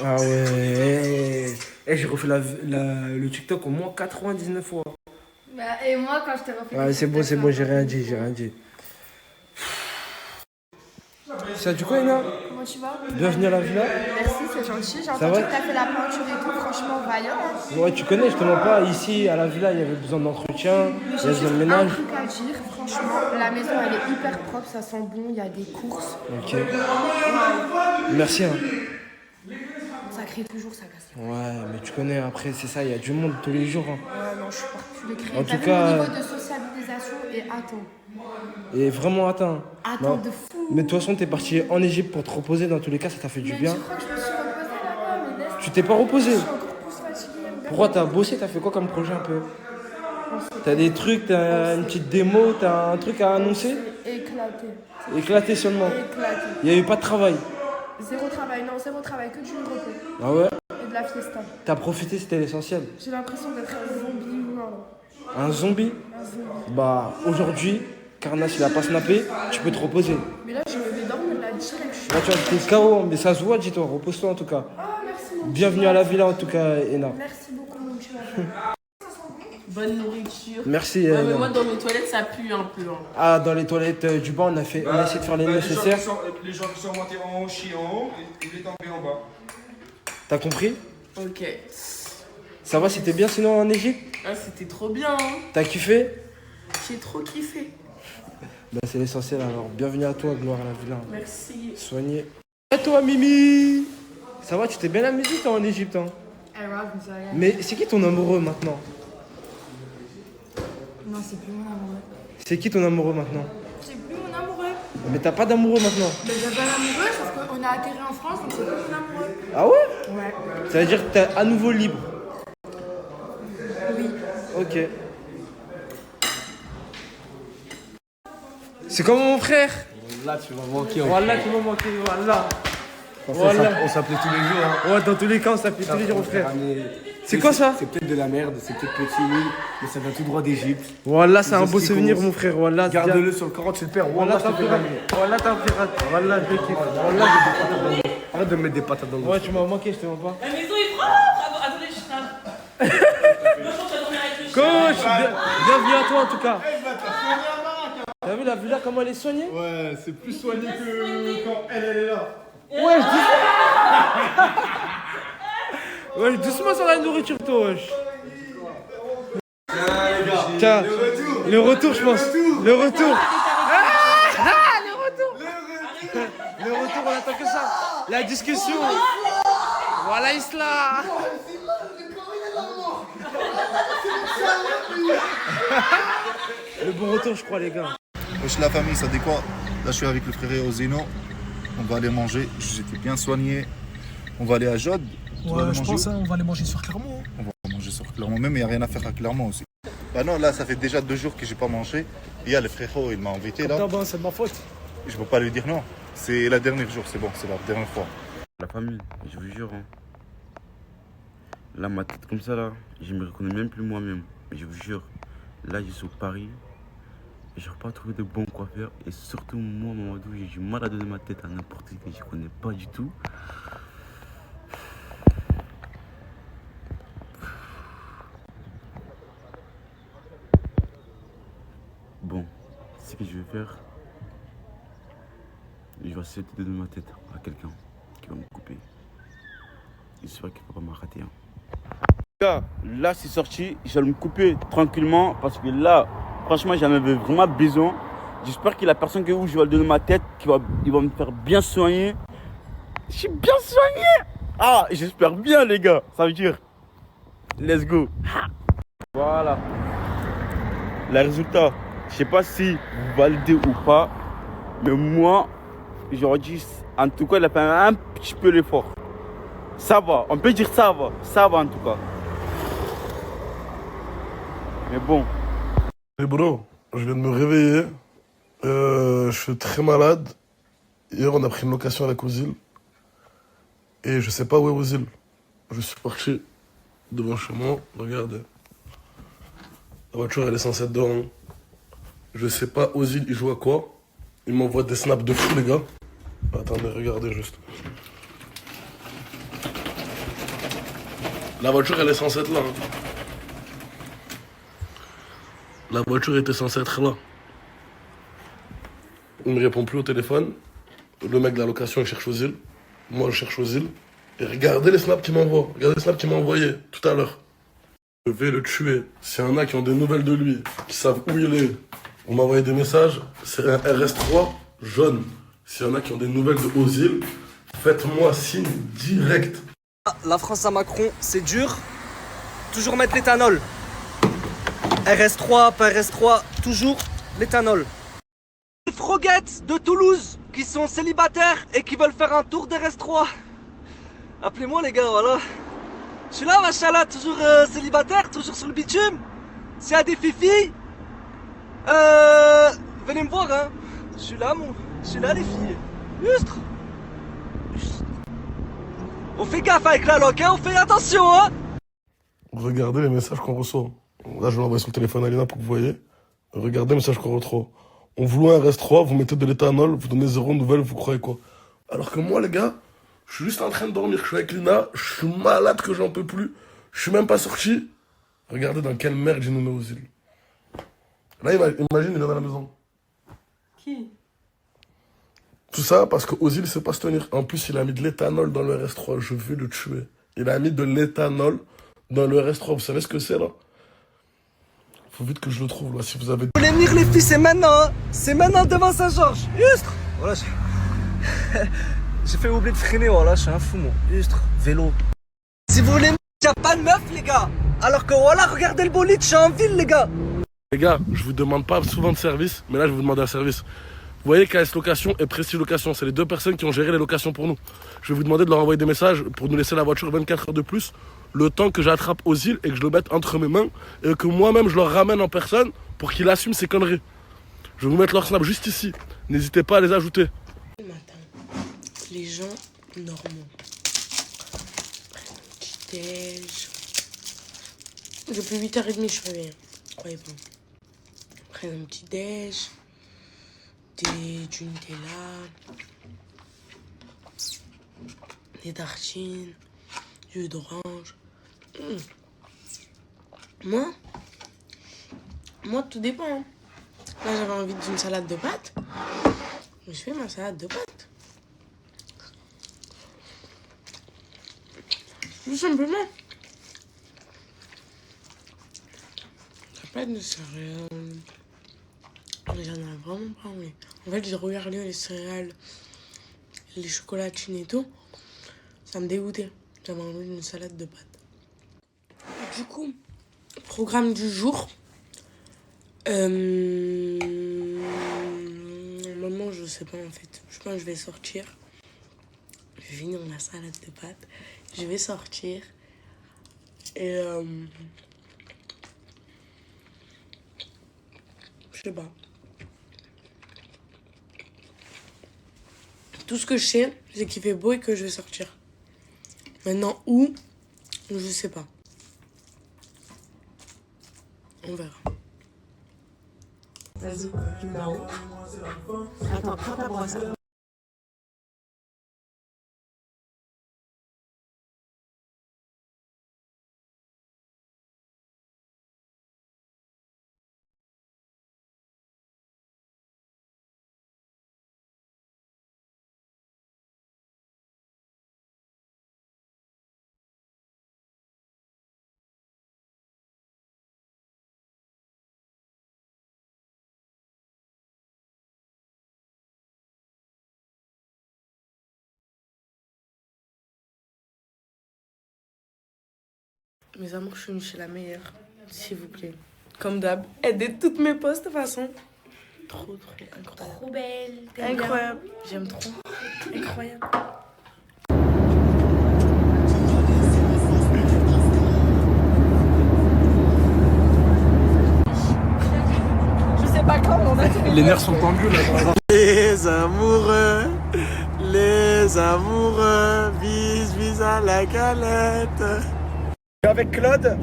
Ah ouais. J'ai refait le TikTok au moins 99 fois. Bah, et moi, quand je t'ai refait. Ah, c'est bon, j'ai rien dit. Ça du quoi, Ina? Comment tu vas? Bienvenue à la villa. Merci, c'est gentil. J'ai Ça entendu va? que t'as fait la peinture et tout, franchement, vaillant. Hein. Ouais, tu connais, je te mens pas. Ici, à la villa, il y avait besoin d'entretien, il y J'ai a juste besoin de un ménage. truc à dire, franchement, la maison elle est hyper propre, ça sent bon, il y a des courses. Ok. Merci. Hein. Ça crée toujours, ça casse. Ouais, mais tu connais, après, c'est ça, il y a du monde tous les jours. Hein. Ouais, non, je suis particulier. En T'as tout vu cas, le niveau de sociabilisation et attends. Et vraiment atteint. Attends de fou. Mais de toute façon, t'es parti en Égypte pour te reposer, dans tous les cas, ça t'a fait du bien. Tu crois que je me suis reposée là-bas, mais laisse. Tu t'es pas reposé. Je suis encore plus fatiguée. Pourquoi t'as bossé? T'as fait quoi comme projet un peu? T'as des trucs, t'as une petite démo, t'as un truc à annoncer? Éclaté. Éclaté seulement. Éclaté. Il n'y a eu pas de travail. Zéro travail, que du repos. Ah ouais? Et de la fiesta. T'as profité, c'était l'essentiel. J'ai l'impression d'être un zombie humain. Un zombie? Un zombie. Bah aujourd'hui, Carnas il a pas snappé, tu peux te reposer. Mais là, je vais dormir là direct. Là tu vois, t'es KO, mais ça se voit, dis-toi, repose-toi en tout cas. Ah, merci mon Bienvenue à la villa en tout cas, Ena. Merci beaucoup mon petit. Bonne nourriture. Merci. Ouais, mais moi, dans mes toilettes, ça pue un peu. Hein. Ah, dans les toilettes du bas, on a essayé de faire les nécessaires. Les gens qui sont montés en haut, chient en haut, et il est tombé en bas. T'as compris? Ok. Ça va, c'était bien sinon en Égypte? Ah, c'était trop bien. Hein. T'as kiffé? J'ai trop kiffé. Bah, c'est l'essentiel alors. Bienvenue à toi, Gloire à la Villa. Merci. Soigné. Et toi, Mimi? Ça va, tu t'es bien amusé toi en Égypte, hein? Ah ouais, je me suis regardée. Mais c'est qui ton amoureux maintenant? Non, c'est plus mon amoureux. C'est qui ton amoureux maintenant? C'est plus mon amoureux. Mais t'as pas d'amoureux maintenant? Mais j'ai pas d'amoureux, sauf qu'on a atterri en France, donc c'est plus mon amoureux. Ah ouais? Ouais. Ça veut dire que t'es à nouveau libre? Oui. Ok. C'est comme mon frère? Là, tu vas manquer. Voilà, tu m'as manqué, voilà. On s'appelait tous les jours. Hein. Ouais, dans tous les cas, on s'appelle tous les jours, mon frère. Ramener- C'est quoi ça? C'est peut-être de la merde, c'est peut-être petit nul, mais ça vient tout droit d'Égypte. Voilà, c'est Les un beau hosties souvenir, commencent. mon frère. Voilà, Garde-le sur le Coran, tu le perds. Voilà, Wallah, t'as je te fais pirate. gagner. Voilà, t'as pirate. Voilà, je kiffe. Voilà, Arrête de me mettre des patates dans le dos. ouais, tu m'as manqué, je te mens pas. La maison est propre. Attendez, je tape. Bonjour, je vais dormir avec le chien. Coach, bienvenue à toi en tout cas. T'as vu la villa, comment elle est soignée? Ouais, c'est plus soigné que quand elle est là. Ouais, ouais, doucement sur la nourriture, toi, wesh. Tiens, le retour, je pense. Le retour. Le retour, on attend que ça. La discussion. Voilà, Isla. Le bon retour, je crois, les gars. Wesh la famille, ça dit quoi? Là je suis avec le frère Ozino. On va aller manger. J'étais bien soigné. On va aller à Jod. Ouais, je pense, on va aller manger sur Clermont. On va manger sur Clermont même, mais il n'y a rien à faire à Clermont aussi. Bah non, là ça fait déjà 2 jours que j'ai pas mangé. Et il y a le frère, il m'a invité là. Bon, c'est de ma faute. Je peux pas lui dire non. C'est la dernière jour, c'est bon, c'est la dernière fois. La famille, je vous jure. Hein. Là, ma tête comme ça, là, je me reconnais même plus moi-même. Je vous jure. Là, je suis au Paris. Et je n'ai pas trouvé de bons coiffeurs. Et surtout, moi, Mamadou, j'ai du mal à donner ma tête à n'importe qui que je connais pas du tout. Bon, ce que je vais faire, je vais essayer de donner ma tête à quelqu'un qui va me couper. J'espère qu'il ne va pas m'arrêter. Hein. Là, c'est sorti, je vais me couper tranquillement parce que là, franchement, j'en avais vraiment besoin. J'espère que la personne où je vais lui donner ma tête, il va me faire bien soigner. Je suis bien soigné. Ah, j'espère bien, les gars. Ça veut dire, let's go. Voilà. Le résultat, je sais pas si vous validez ou pas, mais moi, j'aurais dit, en tout cas, il a fait un petit peu l'effort. Ça va, on peut dire ça va en tout cas. Mais bon. Hey bro, je viens de me réveiller. Je suis très malade. Hier, on a pris une location à la Cousine. Et je sais pas où est Ozil. Je suis parti devant chez moi. Regardez. La voiture, elle est censée être dehors. Je sais pas, Ozil, il joue à quoi? Il m'envoie des snaps de fou, les gars. Attendez, regardez juste. La voiture, elle est censée être là. Hein. La voiture était censée être là. Il me répond plus au téléphone. Le mec de la location, il cherche Ozil. Moi, je cherche Ozil. Et regardez les snaps qu'il m'envoie. Regardez les snaps qu'il m'a envoyés tout à l'heure. Je vais le tuer. S'il y en a qui ont des nouvelles de lui, qui savent où il est, on m'a envoyé des messages. C'est un RS3 jaune. S'il y en a qui ont des nouvelles de Ozil, faites-moi signe direct. La France à Macron, c'est dur. Toujours mettre l'éthanol. RS3, pas RS3, toujours l'éthanol. Les froguettes de Toulouse qui sont célibataires et qui veulent faire un tour d'RS3. Appelez-moi les gars, voilà. Je suis là, machallah, toujours célibataire, toujours sur le bitume. S'il y a des filles, venez me voir, hein. Je suis là, les filles. Juste. On fait gaffe avec la loc, hein, on fait attention, hein. Regardez les messages qu'on reçoit. Là, je vais l'envoyer sur le téléphone à Lina pour que vous voyez. Regardez les messages qu'on reçoit. On vous loue un RS3, vous mettez de l'éthanol, vous donnez 0 nouvelles, vous croyez quoi? Alors que moi, les gars, je suis juste en train de dormir. Je suis avec Lina, je suis malade que j'en peux plus. Je suis même pas sorti. Regardez dans quelle merde j'ai nommé Ozil. Là, imagine, il vient dans la maison. Qui? Tout ça parce que Ozil sait pas se tenir. En plus, il a mis de l'éthanol dans le RS3. Je vais le tuer. Il a mis de l'éthanol dans le RS3. Vous savez ce que c'est, là? Faut vite que je le trouve là, si vous avez... Vous voulez venir les filles, c'est maintenant, hein. C'est maintenant devant Saint-Georges. Ustre. Voilà, j'ai fait oublier de freiner, voilà, je suis un fou, moi. Ustre, vélo. Si vous voulez, y a pas de meuf, les gars. Alors que voilà, regardez le bolide, je suis en ville, les gars. Les gars, je vous demande pas souvent de service, mais là je vais vous demander un service. Vous voyez KS Location et Prestige Location, c'est les deux personnes qui ont géré les locations pour nous. Je vais vous demander de leur envoyer des messages pour nous laisser la voiture 24 heures de plus, le temps que j'attrape aux îles et que je le mette entre mes mains et que moi-même je leur ramène en personne pour qu'ils assument ces conneries. Je vais vous mettre leur snap juste ici. N'hésitez pas à les ajouter. Le matin, les gens normaux prennent un petit déj. Depuis 8h30, je suis réveillée. Croyez pas. Prennent un petit déj. Du Nutella, des tartines, du jus d'orange. Moi, tout dépend. Hein. Là, j'avais envie d'une salade de pâtes. Je fais ma salade de pâtes. Tout simplement. Ça pas de céréales. J'en ai vraiment pas envie. En fait, j'ai regardé les céréales, les chocolatines et tout. Ça me dégoûtait. J'avais envie d'une salade de pâtes. Du coup, programme du jour. Maman, je sais pas en fait. Je pense que je vais sortir. Je vais finir ma salade de pâtes. Je vais sortir. Et je sais pas. Tout ce que je sais, c'est qu'il fait beau et que je vais sortir. Maintenant, où? Je sais pas. On verra. Vas-y, numéro. Attends, prends ta brosse. Mes amours, je suis chez la meilleure, s'il vous plaît. Comme d'hab, aidez toutes mes posts de toute façon. Trop, incroyable. Trop belle. Incroyable. J'aime trop. Incroyable. Je sais pas quand, mais on a fait. Les nerfs sont tendus là. Les amoureux, bis à la galette. Avec Claude,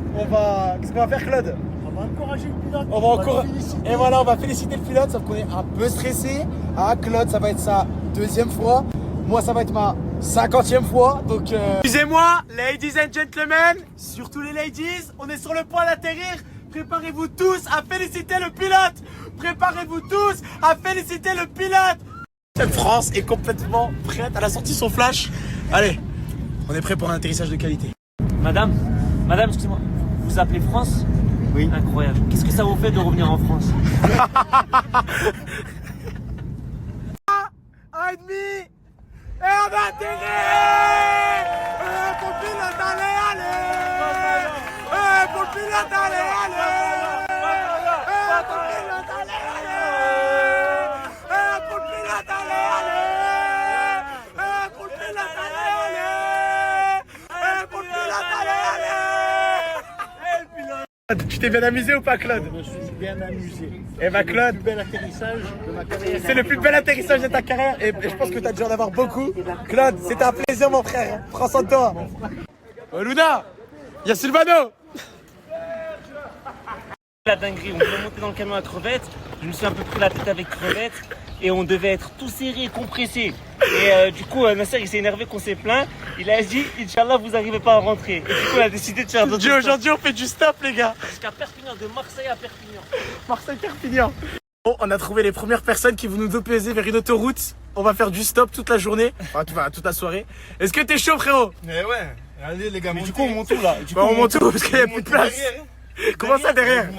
qu'est-ce qu'on va faire, Claude? On va encourager le pilote. On va et voilà, on va féliciter le pilote, sauf qu'on est un peu stressé. Ah, Claude, ça va être sa 2e fois. Moi, ça va être ma 50e fois. Donc, excusez-moi, ladies and gentlemen, surtout les ladies, on est sur le point d'atterrir. Préparez-vous tous à féliciter le pilote. Préparez-vous tous à féliciter le pilote. Cette France est complètement prête. Elle a sorti son flash. Allez, on est prêt pour un atterrissage de qualité. Madame, excusez-moi, vous vous appelez France? Oui. Incroyable. Qu'est-ce que ça vous fait de revenir en France? 1,5 et on a atterri. Pour le pilote, allez. Pour le pilote, allez. Pour le pilote, allez. Pour le pilote, allez. Pour le pilote, allez. Tu t'es bien amusé ou pas, Claude? Je me suis bien amusé. Eh ben, Claude, C'est le plus bel atterrissage de ma carrière. c'est le plus bel atterrissage de ta carrière et je pense que tu as dû en avoir beaucoup. Claude, c'était un plaisir, mon frère. Prends soin de toi. Luna, il y a Silvano. La dinguerie, on devait monter dans le camion à crevettes. Je me suis un peu pris la tête avec crevettes et on devait être tout serré, compressé. Et du coup, Nasser, il s'est énervé qu'on s'est plaint. Il a dit, Inch'Allah, vous n'arrivez pas à rentrer. Et du coup, on a décidé de faire d'autres. Aujourd'hui, on fait du stop, les gars. Jusqu'à Perpignan, de Marseille à Perpignan. Marseille-Perpignan. Bon, on a trouvé les premières personnes qui vont nous opposer vers une autoroute. On va faire du stop toute la journée, enfin toute la soirée. Est-ce que t'es chaud, frérot? Mais ouais, allez les gars, mais du coup on monte où là? On monte où? Parce qu'il n'y a plus de place. Comment ça derrière?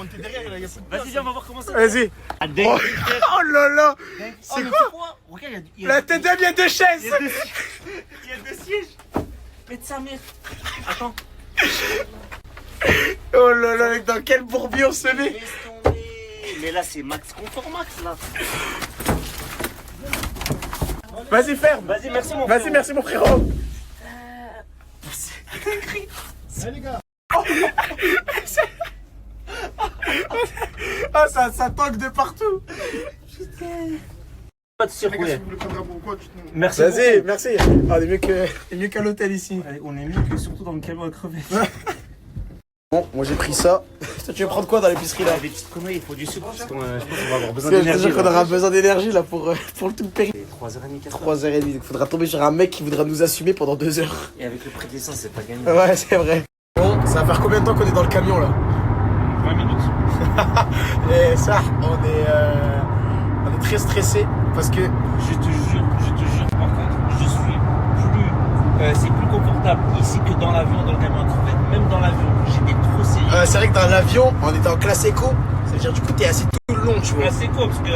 Vas-y, viens, on va voir comment ça. Vas-y. Ah, Oh là là. C'est quoi? Regarde, La tête il y a 2 chaises. Il y a 2 sièges. Mais de sa mère. Attends. Oh là là, mec, dans quel bourbier on se met? Laisse tomber. Mais là, c'est max confort max, là. Vas-y, ferme. Vas-y, merci mon frérot. Vas-y, merci mon frérot. Allez les gars. Ah, ça tangue de partout. Pas de circuler. Merci. Vas-y, merci. Ah, on est mieux qu'à l'hôtel ici. On est mieux que surtout dans le camion à crever. Bon, moi j'ai pris ça. Toi, tu veux prendre quoi dans l'épicerie là? Des petites conneries, il faut du sucre. Parce que je pense qu'on va avoir besoin Parce que je te d'énergie. jure qu'on aura besoin d'énergie là pour le tout péri. 3h30, 4h. 3h30, donc faudra tomber sur un mec qui voudra nous assumer pendant 2 heures. Et avec le prix de l'essence, c'est pas gagné. Ouais, c'est vrai. Bon, ça va faire combien de temps qu'on est dans le camion là? 20 minutes. Et ça, on est très stressé parce que Je te jure, par contre, je suis plus. C'est plus confortable ici que dans l'avion, dans le camion à crevettes. Même dans l'avion, j'étais trop sérieux. c'est vrai que dans l'avion, on était en classe éco, ça veut dire du coup t'es assis tout le long, tu vois. C'est cool parce que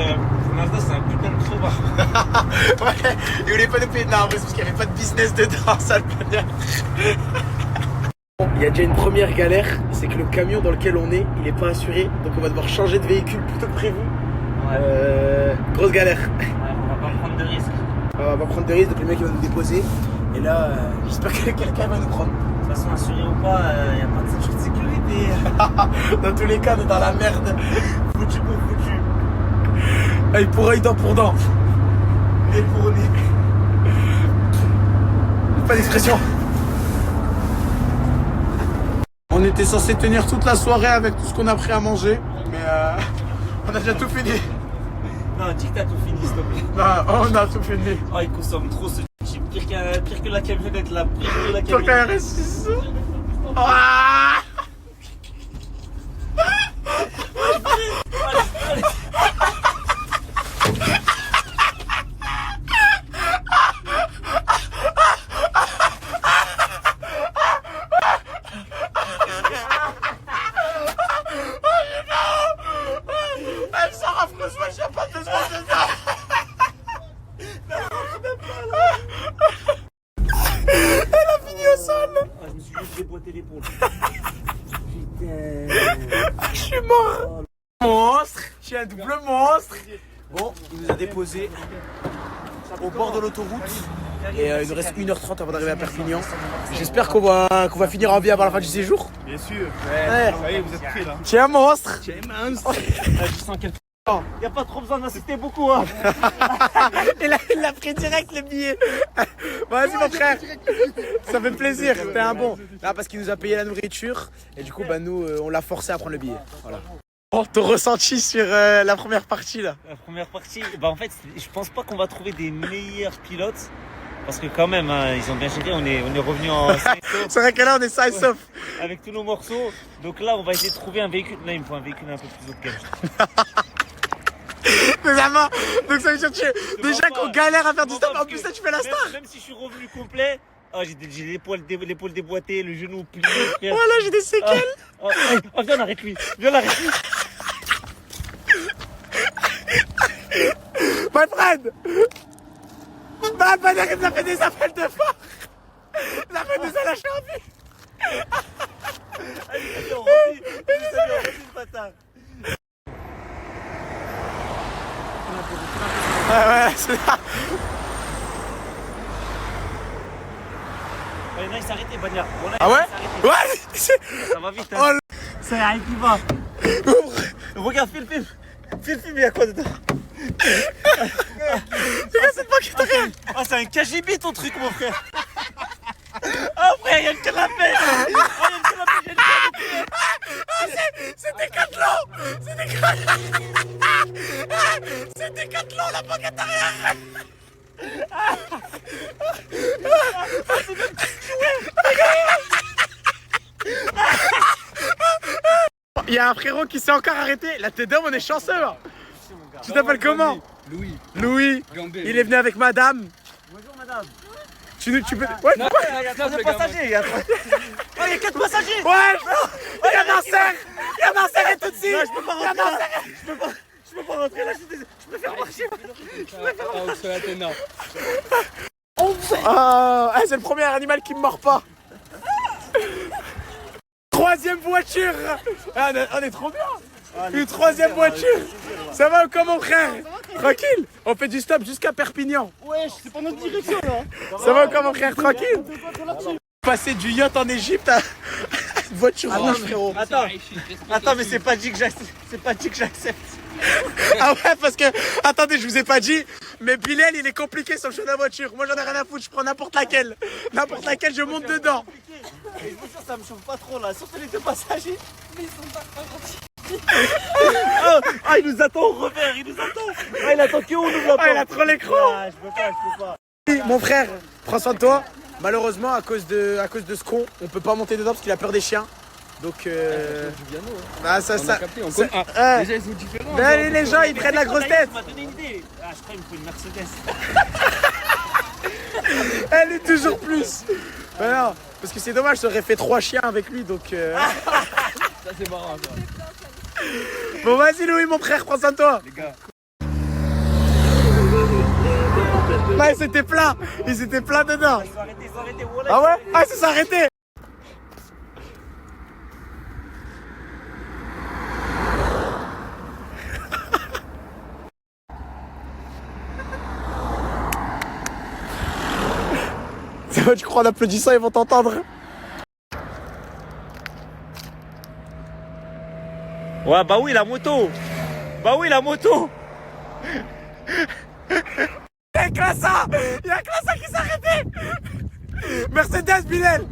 Mazda c'est un putain de crevard. Ouais, il voulait pas nous payer de l'arbre parce qu'il n'y avait pas de business dedans, ça le bonheur. Bon, il y a déjà une première galère, c'est que le camion dans lequel on est, il est pas assuré, donc on va devoir changer de véhicule plutôt que prévu. Grosse galère. Ouais, on va pas prendre de risques. On va pas prendre de risques, donc le mec il va nous déposer. Et là, j'espère que quelqu'un va nous prendre. De toute façon, assuré ou pas, il n'y a pas de ceinture de sécurité. Dans tous les cas, on est dans la merde. Foutu pour foutu. Œil pour œil, dent pour dent. Nez pour nez. Pas d'expression. On était censé tenir toute la soirée avec tout ce qu'on a pris à manger, mais on a déjà tout fini. Non, dis que t'as tout fini, s'il te plaît. Non, on a tout fini. Oh, il consomme trop ce type. Pire que la camionnette là. Pire que la Tant camionnette. qu'à RS6. Ah! Elle sort affreusement, j'ai pas besoin de ça. Elle a fini au sol. Ah, je me suis juste déboîté l'épaule. Putain. Je suis mort. Monstre. Je suis un double monstre. Bon, il nous a déposé au bord de l'autoroute. Et il nous reste 1h30 avant d'arriver à Perpignan. J'espère qu'on va finir en vie avant la fin du séjour. Bien sûr. Ouais. Ça y est, vous êtes pris là. Tu es un monstre. Tu es un monstre. Je sens quelque chose. Y a pas trop besoin d'insister beaucoup, hein. Il a pris direct le billet. Vas-y mon frère. Ça fait plaisir, t'es un bon. Là parce qu'il nous a payé la nourriture. Et du coup bah nous on l'a forcé à prendre le billet. Voilà. Bon, ton ressenti sur la première partie là? La première partie, bah en fait, je pense pas qu'on va trouver des meilleurs pilotes. Parce que quand même, hein, ils ont bien géré, on est revenu en C'est vrai que là on est ça et sauf. avec tous nos morceaux. Donc là, on va essayer de trouver un véhicule. Là, il me faut un véhicule un peu plus haut de gamme. Notamment, donc ça veut dire que déjà qu'on galère à faire du stop, en Parce plus que là tu fais la star. Même si je suis revenu complet, j'ai l'épaule déboîtée, le genou plié. Frère. Voilà, j'ai des séquelles. Viens, on arrête lui. Viens, on arrête lui. My friend. Bah, pas dire que ça fait des appels de fort. Ça fait des lâcher en vie. Allez, on revient. Le bâtard. Ouais, c'est ça. Ouais, non, il s'est arrêté, Bagnard. Bon, là, Ah ouais? il s'est arrêté. Ouais. Ça va vite, hein. Ça y est, qui va. Regarde, fais le film. Fais le film, il y a quoi dedans? C'est pas qui rien. Ah, c'est un KGB ton truc, mon frère. Ah, frère, il y a le canapé. Ah, il y a le canapé, j'ai le canapé. Ah, c'est Décathlon. C'est Décathlon. C'est Décathlon, la banquette arrière. C'est même Il y a un frérot qui s'est encore arrêté. La tête d'homme, on est chanceux. Hein. Tu t'appelles comment? Louis. Louis. Gambé. Il est venu avec madame. Bonjour, madame. Tu peux. Ouais, Non, il y a 4 passagers. Il y a 4 passagers. ouais. Il y a un cerf. vas-y. Non, je peux pas rentrer là. Je peux pas rentrer là, je préfère marcher. Ah, c'est le premier animal qui me mord pas. Troisième voiture. Ah, on est trop bien. Une troisième voiture. Ça va ou quoi mon frère? Tranquille. On fait du stop jusqu'à Perpignan. Ouais, c'est pas notre direction là. Ça va ou quoi mon frère? Tranquille. Passer du yacht en Égypte à une voiture rouge, frérot. Attends, mais c'est pas dit que j'accepte. Ah ouais, parce que, attendez, je vous ai pas dit, mais Bilal, il est compliqué sur le choix de la voiture. Moi, j'en ai rien à foutre, je prends n'importe laquelle. N'importe laquelle, je monte dedans. Et je vous jure, ça me chauffe pas trop là, surtout les deux passagers. Mais ils sont pas gentils. Ah, il nous attend au revers, il nous attend. Ah, il attend qu'on ouvre la porte. Ah, il a trop l'écran. Ah, je peux pas. Mon frère, prends soin de toi. Malheureusement, à cause de ce con, on peut pas monter dedans parce qu'il a peur des chiens. Donc, Ah, ça, ça. capté, on ça- connaît. ah. Les gens, ils sont différents. Mais les gens, ils prennent la grosse tête. Tu m'as donné une idée. Ah, je crois qu'il me faut une Mercedes. Elle est toujours plus. Mais non, parce que c'est dommage, ça aurait fait 3 chiens avec lui, donc... Ça, c'est marrant, ça. Bon, vas-y, Louis, mon frère, prends soin de toi. Les gars. Là, ils étaient pleins. Ils étaient pleins dedans. Ils ont arrêté. Ah ouais? Ah, ça s'est arrêté. Ça va, tu crois en applaudissant, ils vont t'entendre? Ouais, bah oui, la moto. Y'a que là ça qui s'est arrêté. Mercedes, Bilal.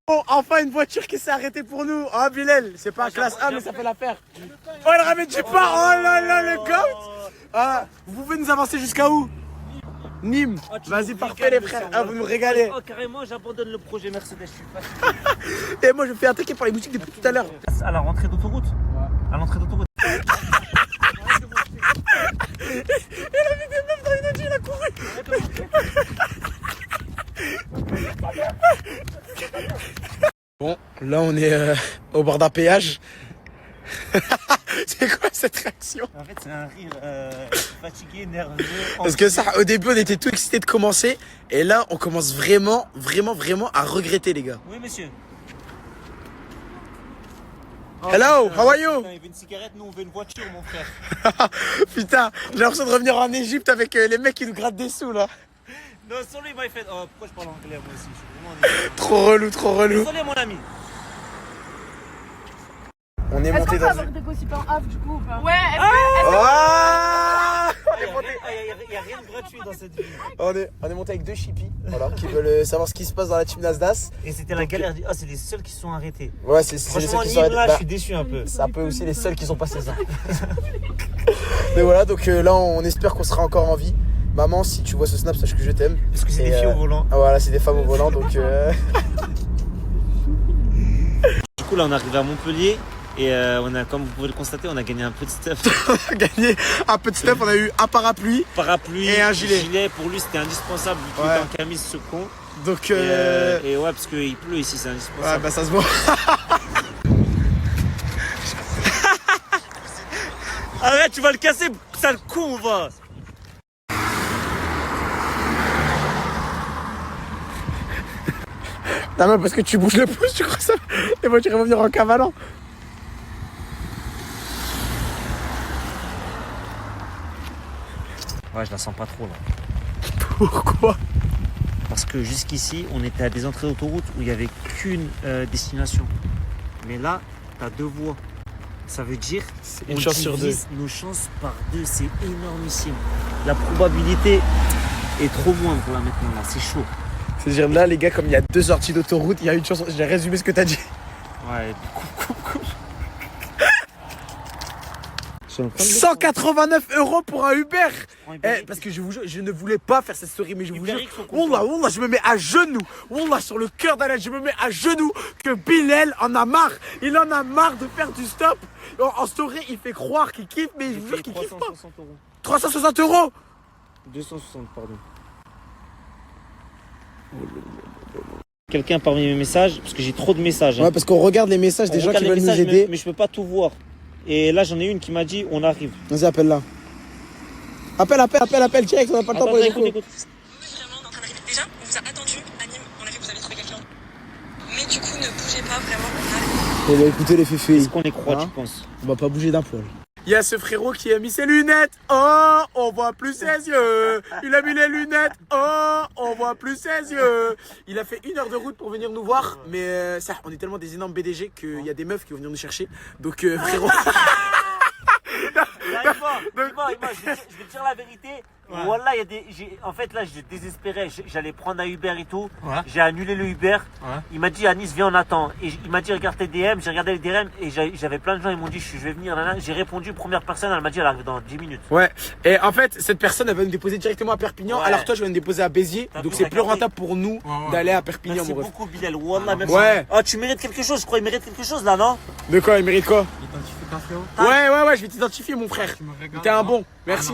Oh, enfin une voiture qui s'est arrêtée pour nous. Ah, Bilal, c'est pas un classe A, mais ça fait l'affaire. Oh, il ramène du pain. Oh là là, le goat. Ah, vous pouvez nous avancer jusqu'à où? Nîmes. Vas-y, parfait les frères. Ah, vous nous régalez. Oh, carrément, j'abandonne le projet Mercedes, je suis fatigué. Et moi, je me fais attaquer par les boutiques depuis tout à l'heure. À la rentrée d'autoroute. À l'entrée d'autoroute. Il a vu des meufs dans une autre, il a couru. Bon, là on est au bord d'un péage. C'est quoi cette réaction? En fait, c'est un rire fatigué, nerveux. Parce que ça, au début on était tout excités de commencer. Et là on commence vraiment à regretter les gars. Oui, monsieur. Hello, how are you? Il veut une cigarette, nous on veut une voiture, mon frère. Putain, j'ai l'impression de revenir en Égypte avec les mecs qui nous grattent des sous là. Non, sur lui, il m'a fait. Oh, pourquoi je parle anglais moi aussi? Je suis vraiment Trop relou, trop relou. Désolé, mon ami. On est Est-ce monté qu'on peut dans. avoir des gossips en off du coup ou pas? Ouais, Ah, Il n'y a rien de gratuit dans cette vie. on est monté avec 2 chippies, voilà, qui veulent savoir ce qui se passe dans la team Nasdaq. Et c'était la galère. Ah, c'est les seuls qui se sont arrêtés. Ouais, c'est les Franchement, seuls qui sont Nîmes, là, arrêtés. je suis déçu un peu. C'est un peu aussi les seuls qui sont passés ça. Mais voilà, donc là on espère qu'on sera encore en vie. Maman, si tu vois ce snap, sache que je t'aime. Parce que c'est Et, des filles au volant. Ah voilà, c'est des femmes au volant, donc... Du coup, là, on est arrivé à Montpellier. Et on a, comme vous pouvez le constater, on a gagné un peu de stuff. On a gagné un peu de stuff, on a eu un parapluie. Et un gilet. Pour lui, c'était indispensable vu qu'il Ouais. était en camis, ce con. Donc et ouais, parce qu'il pleut ici, c'est indispensable. Ouais, bah ça se voit. Arrête, tu vas le casser, sale con, va. Non mais parce que tu bouges le pouce, tu crois ça? Les voitures vont venir en cavalant. Ouais, je la sens pas trop là. Pourquoi? Parce que jusqu'ici, on était à des entrées d'autoroute où il n'y avait qu'une destination. Mais là, tu as 2 voies. Ça veut dire une on chance sur 2. divise nos chances par 2. C'est énormissime. La probabilité est trop moindre là maintenant. Là, c'est chaud. C'est-à-dire là, les gars, comme il y a 2 sorties d'autoroute, il y a une chance. J'ai résumé ce que t'as dit. Ouais, 189 € pour un Uber. Parce que je vous jure, je ne voulais pas faire cette story, mais je vous jure, Wallah, je me mets à genoux. Wallah, sur le cœur d'Allah, je me mets à genoux que Bilal en a marre. Il en a marre de faire du stop. En story, il fait croire qu'il kiffe, mais je vous jure qu'il kiffe pas. 360 €. 260, pardon. quelqu'un parmi mes messages, parce que j'ai trop de messages. Hein. Ouais, parce qu'on regarde les messages des On gens regarde qui les veulent nous messages, aider. mais je peux pas tout voir. Et là, j'en ai une qui m'a dit on arrive. Vas-y, appelle-la. Appelle, check, on n'a pas le temps pour les échos. Écoute. Déjà, on vous a attendu à Nîmes, on a vu que vous avez trouvé quelqu'un. Mais du coup, ne bougez pas, vraiment, on a... Eh bien, écoutez les féfés. Est-ce qu'on les croit, tu penses? On va pas bouger d'un poil. Il y a ce frérot qui a mis ses lunettes. Oh, on voit plus ses yeux. Il a mis les lunettes. Oh, on voit plus ses yeux. Il a fait 1 heure de route pour venir nous voir. Mais ça, on est tellement des énormes BDG qu'il y a des meufs qui vont venir nous chercher. Donc, frérot. Je vais te dire la vérité. Ouais. Wallah, en fait, là, j'étais désespéré. J'allais prendre un Uber et tout. Ouais. J'ai annulé le Uber. Ouais. Il m'a dit, Anis, viens, on attend. Et il m'a dit, regarde tes DM. J'ai regardé les DM et j'avais plein de gens. Ils m'ont dit, je vais venir. J'ai répondu, première personne. Elle m'a dit, elle arrive dans 10 minutes. Ouais. Et en fait, cette personne, elle va nous déposer directement à Perpignan. Ouais. Alors, toi, je vais nous déposer à Béziers. Donc, c'est plus rentable pour nous d'aller à Perpignan, merci mon ref. beaucoup, Bilal. Wallah, merci. Ouais. Oh, tu mérites quelque chose. Je crois qu'il mérite quelque chose, là, non? De quoi? Il mérite quoi? Ouais, je vais t'identifier, mon frère. T'es un bon. Merci.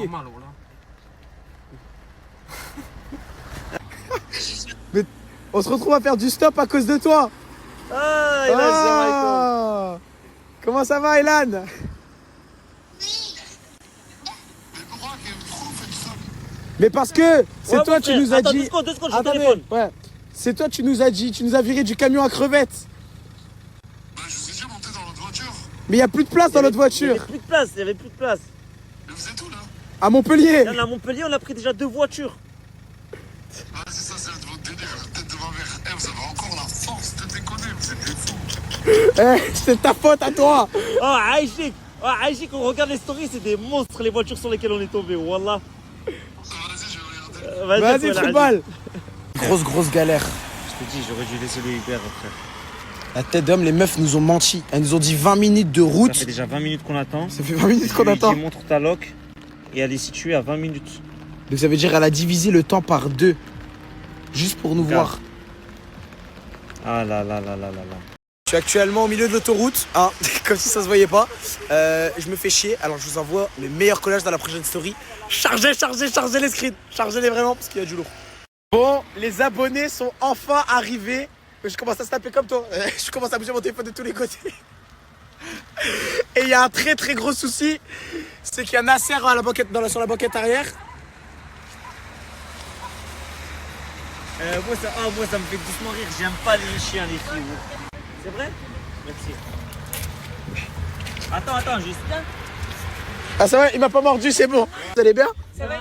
Mais on se retrouve à faire du stop à cause de toi. Ah, Elan, comment ça va, Elan? Mais parce que c'est toi, tu nous as dit. 2 secondes, je suis au Attendez, téléphone. ouais. C'est toi, tu nous as dit, tu nous as viré du camion à crevettes. Bah, je vous ai déjà monté dans notre voiture. Mais il n'y a plus de place dans notre voiture. Il y avait plus de place. Mais vous êtes où là? À Montpellier. Là, à Montpellier, on a pris déjà 2 voitures. Ah, c'est ça, c'est votre délire, la tête de ma mère. Eh, vous avez encore la force de déconner, vous êtes des fous. C'est ta faute à toi. Oh, Aïchik, on regarde les stories, c'est des monstres les voitures sur lesquelles on est tombé, wallah. Vas-y, je vais regarder. Vas-y, football. Grosse galère. Je te dis, j'aurais dû laisser le Uber après. La tête d'homme, les meufs nous ont menti. Elles nous ont dit 20 minutes de route. Ça fait déjà 20 minutes qu'on attend. Ça fait 20 minutes qu'on attend. Il montre ta loc et elle est située à 20 minutes. Donc ça veut dire qu'elle a divisé le temps par 2. Juste pour nous voir. Ah là. Je suis actuellement au milieu de l'autoroute, hein, comme si ça se voyait pas. Je me fais chier, alors je vous envoie le meilleur collage dans la prochaine story. Chargez les screens. Chargez-les vraiment parce qu'il y a du lourd. Bon, les abonnés sont enfin arrivés. Je commence à se taper comme toi. Je commence à bouger mon téléphone de tous les côtés. Et il y a un très gros souci. C'est qu'il y a Nasser à la banquette, sur la banquette arrière. Moi, ça me fait doucement rire. J'aime pas les chiens, les filles. C'est vrai? Merci. Attends, juste là. Ah ça va, il m'a pas mordu, c'est bon. Vous allez bien? Ça va,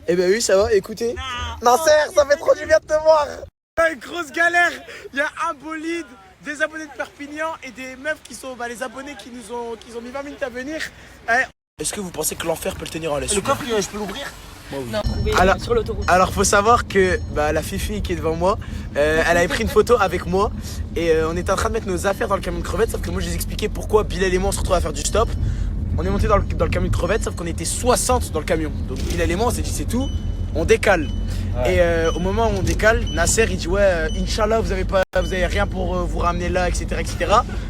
Eh ben oui, ça va, écoutez. Nasser, ça fait trop du bien de te voir. Une grosse galère. Il y a un bolide, des abonnés de Perpignan et des meufs qui sont les abonnés qui ont mis 20 minutes à venir. Est-ce que vous pensez que l'enfer peut le tenir en laisse? Le coffre, je peux l'ouvrir? Non, sur l'autoroute. Alors faut savoir que la Fifi qui est devant moi, elle avait pris une photo avec moi et on était en train de mettre nos affaires dans le camion de crevettes, sauf que moi je les expliquais pourquoi Bilal et moi on se retrouvait à faire du stop. On est monté dans le camion de crevettes, sauf qu'on était 60 dans le camion. Donc Bilal et moi on s'est dit c'est tout, on décale. Ouais. Et au moment où on décale, Nasser il dit ouais Inch'Allah vous avez rien pour vous ramener là, etc.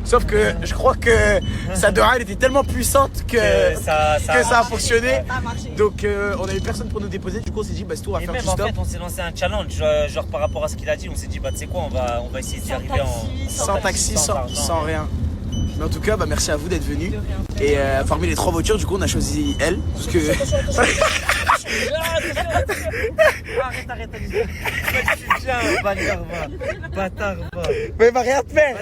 Sauf que je crois que sa dora elle était tellement puissante que ça a fonctionné. Donc on avait personne pour nous déposer, du coup on s'est dit c'est tout, on va faire du stop. En fait on s'est lancé un challenge, genre par rapport à ce qu'il a dit, on s'est dit tu sais quoi, on va essayer d'y arriver sans taxi, sans rien. Mais en tout cas, merci à vous d'être venus. Et parmi les 3 voitures, du coup, on a choisi elle. Parce que. Arrête. Bâtard, va. Mais il va rien te faire.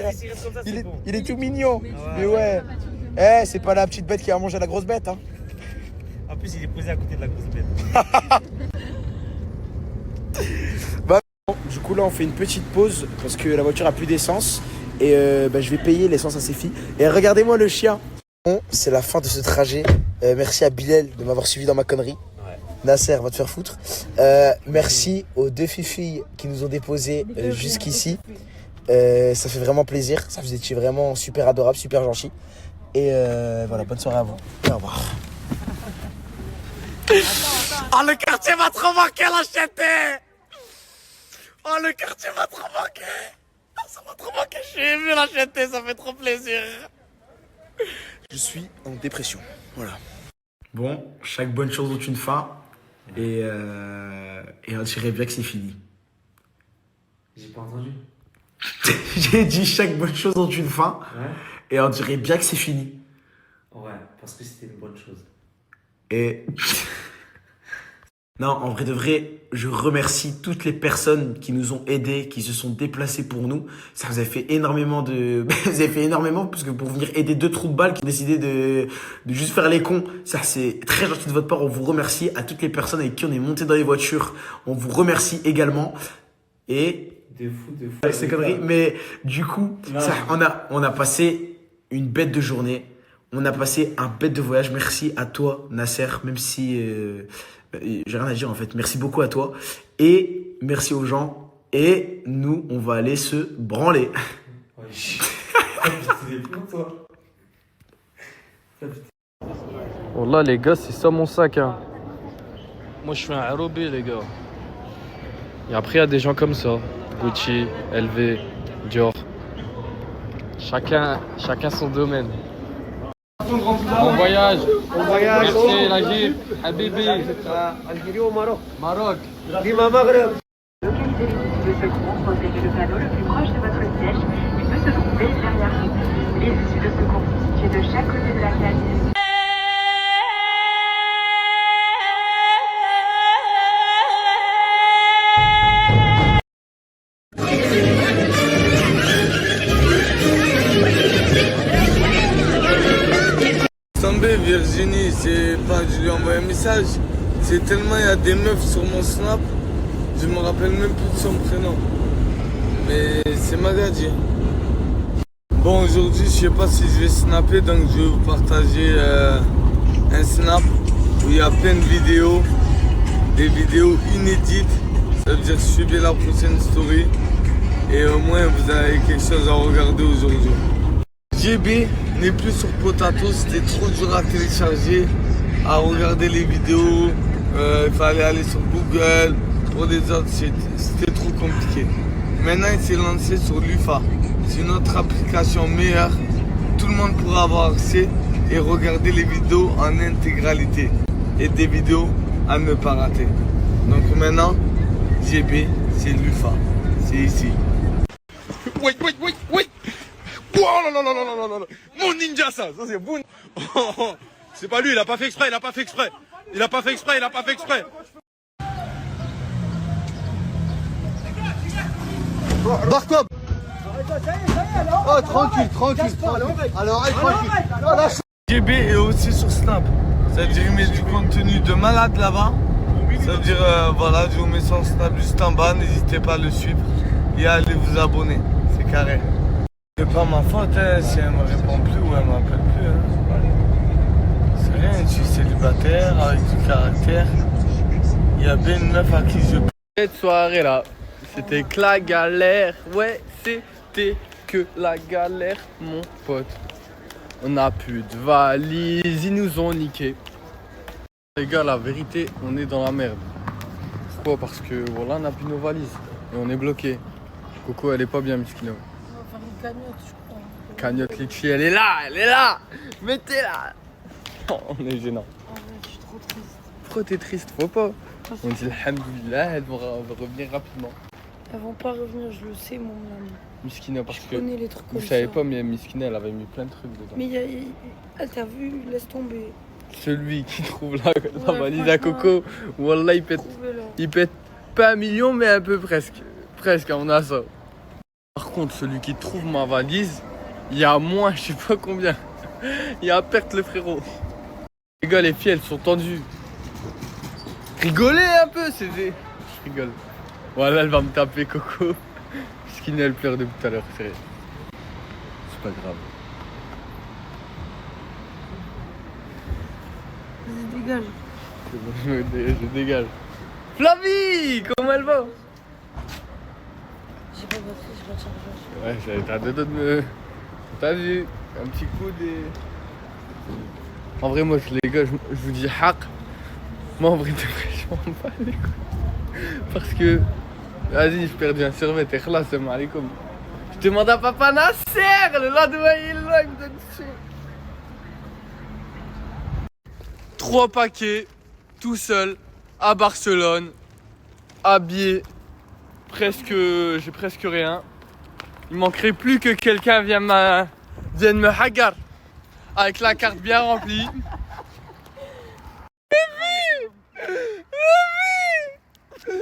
Il est tout mignon. Mais ouais. C'est pas la petite bête qui va manger la grosse bête. Hein. En plus, il est posé à côté de la grosse bête. Du coup, là, on fait une petite pause parce que la voiture a plus d'essence. Et je vais payer l'essence à ces filles. Et regardez-moi le chien. Bon, c'est la fin de ce trajet. Merci à Bilal de m'avoir suivi dans ma connerie. Ouais. Nasser, va te faire foutre. Merci aux 2 filles qui nous ont déposés jusqu'ici. Ça fait vraiment plaisir. Vous étiez vraiment super adorables, super gentils. Et voilà, bonne soirée à vous. Et au revoir. Oh, le quartier m'a trop manqué, la chétée. Oh, le quartier m'a trop manqué. Ça m'a trop manqué, j'ai vu la chétée, ça fait trop plaisir. Je suis en dépression, voilà. Bon, chaque bonne chose a une fin. Et, on dirait bien que c'est fini. J'ai pas entendu. J'ai dit chaque bonne chose ont une fin. Ouais. Et on dirait bien que c'est fini. Ouais, parce que c'était une bonne chose. Et non, en vrai de vrai, je remercie toutes les personnes qui nous ont aidés, qui se sont déplacées pour nous. Ça vous a fait énormément vous avez fait énormément, parce que pour venir aider deux trous de balles qui ont décidé de juste faire les cons, ça c'est très gentil de votre part. On vous remercie. À toutes les personnes avec qui on est monté dans les voitures, on vous remercie également. Et De fou. c'est connerie. Mais du coup, Non, ça, on a passé une bête de journée. On a passé un bête de voyage. Merci à toi, Nasser, même si j'ai rien à dire en fait. Merci beaucoup à toi. Et merci aux gens. Et nous, on va aller se branler. Wallah les gars, c'est ça mon sac hein. Moi je suis un aérobé les gars. Et après il y a des gens comme ça. Gucci, LV, Dior. Chacun son domaine. Bon voyage. Bon voyage. Merci Najib, Habibi. Algérie ou Maroc? Maroc. Dima Maghreb. Localisez les outils de secours, posez le panneau le plus proche de votre siège. Il peut se trouver derrière vous. Les outils de secours sont situés de chaque côté de la cabine. Tombé Virginie, c'est pas je lui ai envoyé un message, c'est tellement il y a des meufs sur mon snap, je me rappelle même plus de son prénom. Mais c'est Magadji. Bon aujourd'hui je sais pas si je vais snapper, donc je vais vous partager un snap où il y a plein de vidéos, des vidéos inédites. Ça veut dire suivez la prochaine story et au moins vous avez quelque chose à regarder aujourd'hui. GB n'est plus sur Potato, c'était trop dur à télécharger, à regarder les vidéos, il fallait aller sur Google, pour les autres c'était trop compliqué. Maintenant il s'est lancé sur Lufa, c'est une autre application meilleure, tout le monde pourra avoir accès et regarder les vidéos en intégralité et des vidéos à ne pas rater. Donc maintenant, GB c'est Lufa, c'est ici. Wait. Oh non, non. Mon ninja, ça c'est bon. Oh, c'est pas lui, il a pas fait exprès. Barre-toi. Oh, tranquille. Alors, tranquille. GB est aussi sur Snap. Ça veut dire qu'il met du contenu de malade là-bas. Ça veut dire, voilà, je vous mets son Snap juste en bas. N'hésitez pas à le suivre et à aller vous abonner. C'est carré. C'est pas ma faute hein, si elle me répond plus ou elle m'appelle plus. Hein. C'est rien, je suis célibataire avec du caractère. Il y a bien une meuf à qui je... Cette soirée là, c'était que la galère. Ouais, c'était que la galère mon pote. On n'a plus de valise, ils nous ont niqué. Les gars, la vérité, on est dans la merde. Pourquoi? Parce que voilà, on n'a plus nos valises et on est bloqué. Coco, elle est pas bien, Miskino. Cagnotte, je crois. Cagnotte Litchi, elle est là. Mettez-la. Oh, on est gênant. Ah ouais, je suis trop triste. Pourquoi t'es triste? Faut pas. On dit alhamdoulilah, elles vont revenir rapidement. Elles vont pas revenir, je le sais, mon ami. Miskina, parce que connais les trucs vous comme savez ça. pas, mais Miskina, elle avait mis plein de trucs dedans. Mais t'as vu, laisse tomber. Celui qui trouve la valise à franchement, Coco, Wallah, trouvez-la. il pète pas un million, mais un peu presque. Presque, on a ça. Par contre, celui qui trouve ma valise, il y a moins, je sais pas combien. Il y a à perte le frérot. Les gars, les filles, elles sont tendues. Rigolez un peu, c'est des... Je rigole. Voilà, elle va me taper, Coco. Skinny, elle pleure depuis tout à l'heure, c'est vrai. C'est pas grave. Vas-y, dégage. C'est bon, je dégage. Flavie, comment elle va? J'ai pas batterie, j'ai pas de chargeur. Ouais, j'avais à deux doigts de me... T'as vu? Un petit coup des... En vrai, moi, les gars, je vous dis haq. Moi, en vrai, de vrai, je m'en bats les couilles. Parce que... Vas-y, je perds un survêt, et là, c'est alaikum. Je demande à papa Nasser, le lendemain, il est là, il me donne dessus. 3 paquets, tout seul, à Barcelone, habillé, presque... J'ai presque rien. Il manquerait plus que quelqu'un vienne me hagar avec la carte bien remplie. Et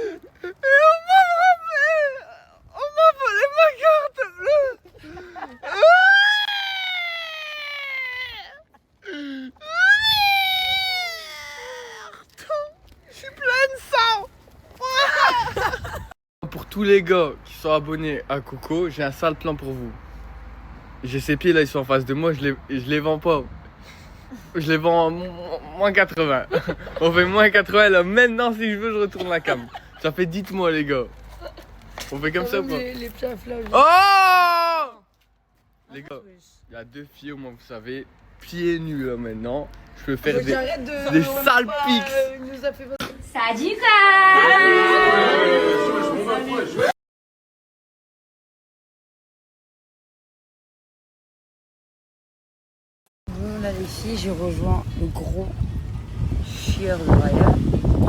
on m'a volé ma carte bleue. Je suis pleine de sang. Pour tous les gars qui sont abonnés à Coco, j'ai un sale plan pour vous. J'ai ces pieds là, ils sont en face de moi, je les vends pas. Je les vends en moins 80. On fait moins 80 là, maintenant si je veux je retourne la cam. Ça fait dites-moi les gars. On fait comme ça ou pas? Les piafs là. Oh les gars, il y a 2 filles au moins vous savez, pieds nus là maintenant. Je peux faire des sales pics. Ça dit Bon là les filles, j'ai rejoint le gros chieur de Ryan.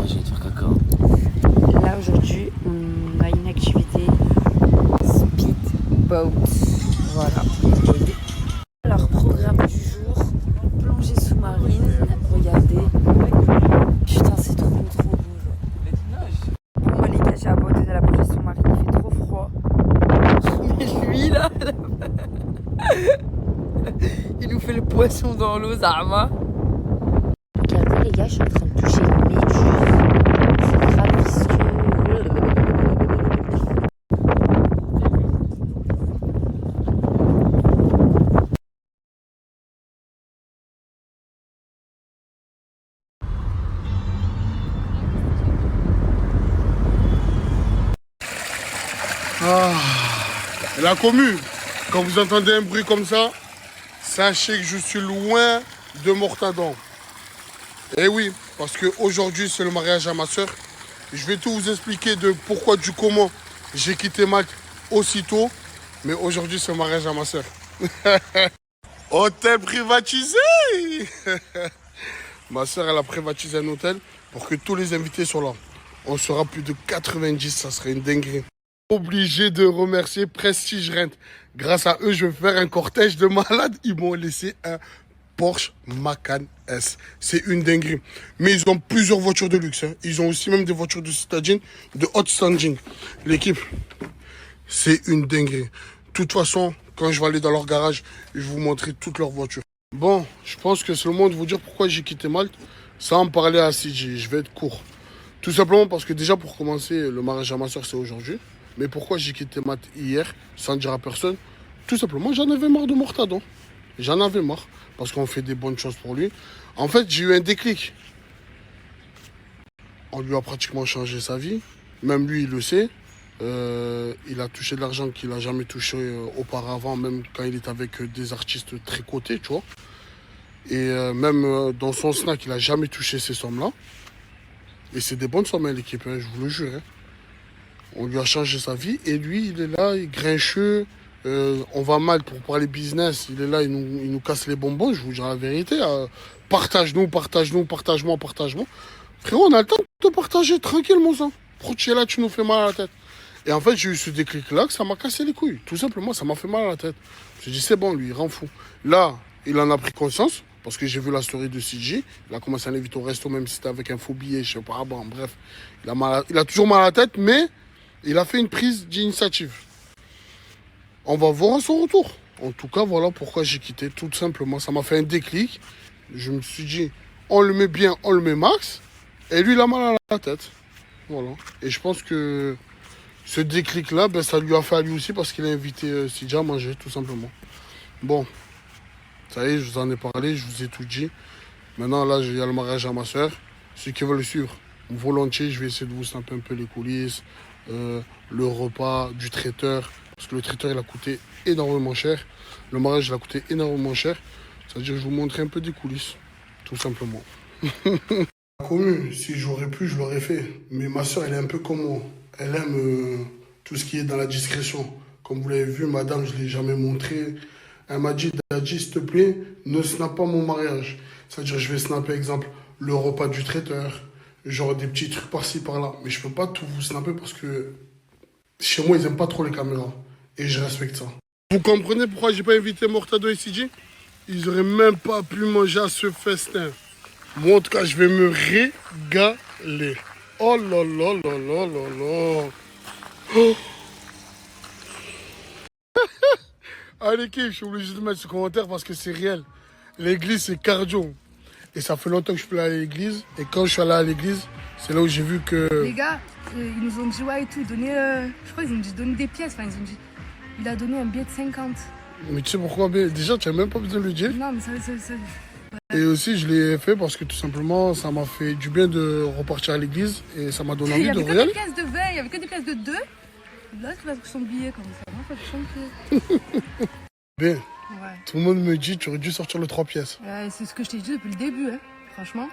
Je vais te faire caca. Là aujourd'hui on a une activité speedboat. Voilà. Alors programme du jour, plongée sous-marine, regardez. Putain c'est trop beau genre. Bon moi les gars j'ai abandonné la plongée sous-marine, il fait trop froid. Mais lui là il nous fait le poisson dans l'eau, Zama. Regardez les gars, je suis en train de toucher une méduse. C'est grave visqueux. La commune, quand vous entendez un bruit comme ça, sachez que je suis loin de Mortadon. Eh oui, parce qu'aujourd'hui c'est le mariage à ma soeur. Je vais tout vous expliquer de pourquoi, du comment j'ai quitté Malte aussitôt. Mais aujourd'hui c'est le mariage à ma soeur. Hôtel privatisé. Ma soeur elle a privatisé un hôtel pour que tous les invités soient là. On sera plus de 90, ça serait une dinguerie. Obligé de remercier Prestige Rent. Grâce à eux, je vais faire un cortège de malades. Ils m'ont laissé un Porsche Macan S. C'est une dinguerie. Mais ils ont plusieurs voitures de luxe. Hein. Ils ont aussi même des voitures de citadine, de hot standing. L'équipe, c'est une dinguerie. De toute façon, quand je vais aller dans leur garage, je vais vous montrer toutes leurs voitures. Bon, je pense que c'est le moment de vous dire pourquoi j'ai quitté Malte. Sans en parler à CJ, je vais être court. Tout simplement parce que déjà, pour commencer, le mariage à ma soeur, c'est aujourd'hui. Mais pourquoi j'ai quitté Malte hier, sans dire à personne? Tout simplement, j'en avais marre de Mortadon. J'en avais marre, parce qu'on fait des bonnes choses pour lui. En fait, j'ai eu un déclic. On lui a pratiquement changé sa vie. Même lui, il le sait. Il a touché de l'argent qu'il n'a jamais touché auparavant, même quand il était avec des artistes très cotés, tu vois. Et même dans son snack, il n'a jamais touché ces sommes-là. Et c'est des bonnes sommes, hein, l'équipe, hein, je vous le jure. Hein. On lui a changé sa vie et lui, il est là, il est grincheux. On va mal pour parler business. Il est là, il nous casse les bonbons, je vous dis la vérité. Partage-nous, partage-nous, partage-moi, partage-moi. Frérot, on a le temps de partager tranquillement ça. Pourquoi tu es là, tu nous fais mal à la tête? Et en fait, j'ai eu ce déclic-là que ça m'a cassé les couilles. Tout simplement, ça m'a fait mal à la tête. J'ai dit, c'est bon, lui, il rend fou. Là, il en a pris conscience. Parce que j'ai vu la story de CJ. Il a commencé à l'inviter au resto, même si c'était avec un faux billet, je sais pas. Bon, bref, il a toujours mal à la tête, mais il a fait une prise d'initiative. On va voir à son retour. En tout cas, voilà pourquoi j'ai quitté, tout simplement. Ça m'a fait un déclic. Je me suis dit, on le met bien, on le met max. Et lui, il a mal à la tête. Voilà. Et je pense que ce déclic-là, ben, ça lui a fait à lui aussi parce qu'il a invité CJ à manger, tout simplement. Bon. Ça y est, je vous en ai parlé, je vous ai tout dit. Maintenant, là, il y a le mariage à ma soeur. Ceux qui veulent le suivre, volontiers, je vais essayer de vous snapper un peu les coulisses, le repas du traiteur. Parce que le traiteur, il a coûté énormément cher. Le mariage, il a coûté énormément cher. C'est-à-dire que je vous montrer un peu des coulisses, tout simplement. Commune, si j'aurais pu, je l'aurais fait. Mais ma soeur, elle est un peu comme moi. Elle aime tout ce qui est dans la discrétion. Comme vous l'avez vu, madame, je ne l'ai jamais montré. Elle m'a dit, Dadji, s'il te plaît, ne snap pas mon mariage. C'est-à-dire, je vais snapper, exemple, le repas du traiteur, genre des petits trucs par-ci, par-là. Mais je peux pas tout vous snapper parce que chez moi, ils n'aiment pas trop les caméras. Et je respecte ça. Vous comprenez pourquoi j'ai pas invité Mortado et CJ? Ils auraient même pas pu manger à ce festin. Moi, en tout cas, je vais me régaler. Oh là là là là là là. Oh. Allez, l'équipe, je suis obligé de mettre ce commentaire parce que c'est réel. L'église, c'est cardio. Et ça fait longtemps que je peux aller à l'église. Et quand je suis allé à l'église, c'est là où j'ai vu que... Les gars, ils nous ont dit ouais et tout, donner, je crois qu'ils nous ont dit donner des pièces. Enfin, ils ont dit, il a donné un billet de 50. Mais tu sais pourquoi? Déjà, tu n'as même pas besoin de le dire. Non, mais ça. Et aussi, je l'ai fait parce que tout simplement, ça m'a fait du bien de repartir à l'église. Et ça m'a donné envie de Il y avait que regarder. des pièces de 20, il y avait que des pièces de 2. Là, tu vas avec son billet comme ça. Non, pas de chantier. Bien. Ouais. Tout le monde me dit, tu aurais dû sortir le 3 pièces. C'est ce que je t'ai dit depuis le début, hein. Franchement.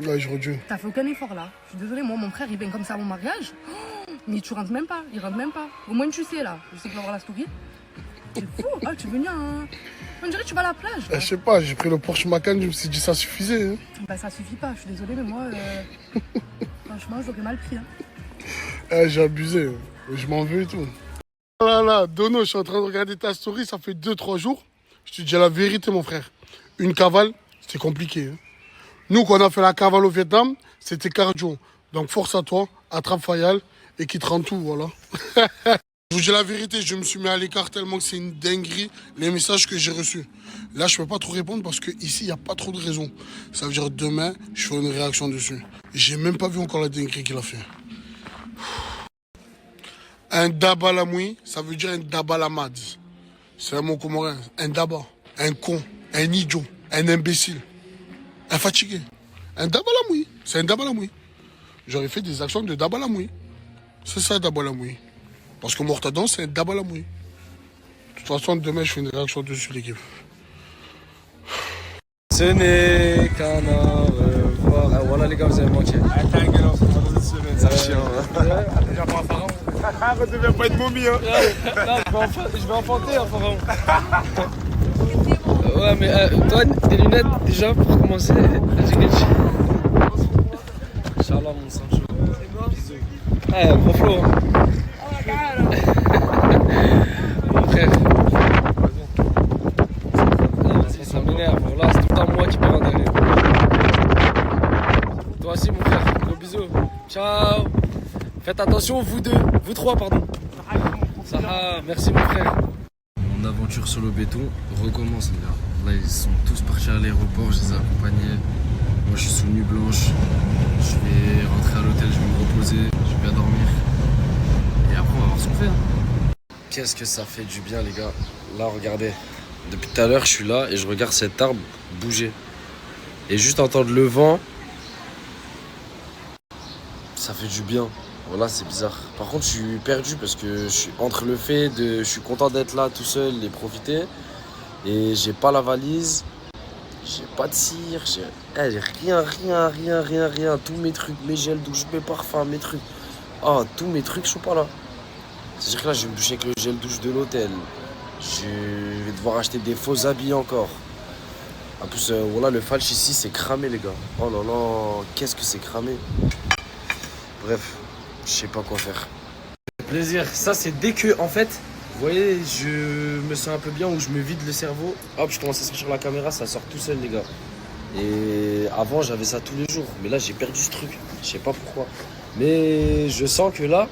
Ouais, j'aurais dû. T'as fait aucun effort là. Je suis désolée, moi, mon frère, il vient comme ça à mon mariage. Oh, mais tu rentres même pas. Il rentre même pas. Au moins, tu sais là. Je sais qu'il va voir la story. C'est fou. Ah, tu es venu hein. On dirait que tu vas à la plage. Je sais pas, j'ai pris le Porsche Macan, je me suis dit ça suffisait. Hein. Bah, ça suffit pas. Je suis désolée, mais moi, franchement, j'aurais mal pris. J'ai abusé. Je m'en veux et tout. Là, Dono, je suis en train de regarder ta story, ça fait 2-3 jours. Je te dis la vérité, mon frère. Une cavale, c'était compliqué. Hein. Nous, quand on a fait la cavale au Vietnam, c'était cardio. Donc, force à toi, attrape Fayal et qui te rend tout, voilà. Je vous dis la vérité, je me suis mis à l'écart tellement que c'est une dinguerie, les messages que j'ai reçus. Là, je peux pas trop répondre parce qu'ici, il n'y a pas trop de raison. Ça veut dire demain, je ferai une réaction dessus. J'ai même pas vu encore la dinguerie qu'il a fait. Un dabalamoui, ça veut dire un dabalamad. C'est un mot comorien. Un daba, un con, un idiot, un imbécile, un fatigué. Un dabalamoui, c'est un dabalamoui. J'aurais fait des actions de dabalamoui. C'est ça, dabalamoui. Parce que Mortadon, c'est un dabalamoui. De toute façon, demain, je fais une réaction dessus, l'équipe. Ce n'est qu'un au revoir. Ah, voilà, les gars, vous avez manqué. Attends, un galant, pendant une semaine, c'est chiant. Déjà pour un pharaon. Arrête de pas être momie, hein. Non, je vais enfanter un pharaon. Ouais, mais toi, tes lunettes, déjà, pour commencer, Inch'Allah, mon sang chaud. Bisous. Ah, gros flow. Mon frère. Vas-y, ça m'énerve. Voilà, c'est tout le temps moi qui pars en derrière. Toi aussi, mon frère. Gros bisous. Ciao. Faites attention, vous deux. Vous trois, pardon. Saha, merci, mon frère. Mon aventure sur le béton recommence, les gars. Là, ils sont tous partis à l'aéroport, je les ai accompagnés. Moi, je suis sous nuit blanche. Je vais rentrer à l'hôtel, je vais me reposer, je vais bien dormir. Et après, on va voir ce qu'on fait. Qu'est-ce que ça fait du bien, les gars. Là, regardez. Depuis tout à l'heure, je suis là et je regarde cet arbre bouger. Et juste entendre le vent, ça fait du bien. Voilà, c'est bizarre. Par contre, je suis perdu parce que je suis entre le fait de... Je suis content d'être là tout seul et profiter. Et j'ai pas la valise. J'ai pas de cire. J'ai rien. Tous mes trucs, mes gels douche, mes parfums, mes trucs. Ah, tous mes trucs sont pas là. C'est-à-dire que là, je vais me doucher avec le gel douche de l'hôtel. Je vais devoir acheter des faux habits encore. En plus, voilà, le falch ici, c'est cramé, les gars. Oh là là, qu'est-ce que c'est cramé. Bref, je sais pas quoi faire. Plaisir, ça c'est dès que, en fait, vous voyez, je me sens un peu bien ou je me vide le cerveau. Hop, je commence à sortir la caméra, ça sort tout seul, les gars. Et avant, j'avais ça tous les jours. Mais là, j'ai perdu ce truc. Je sais pas pourquoi. Mais je sens que là,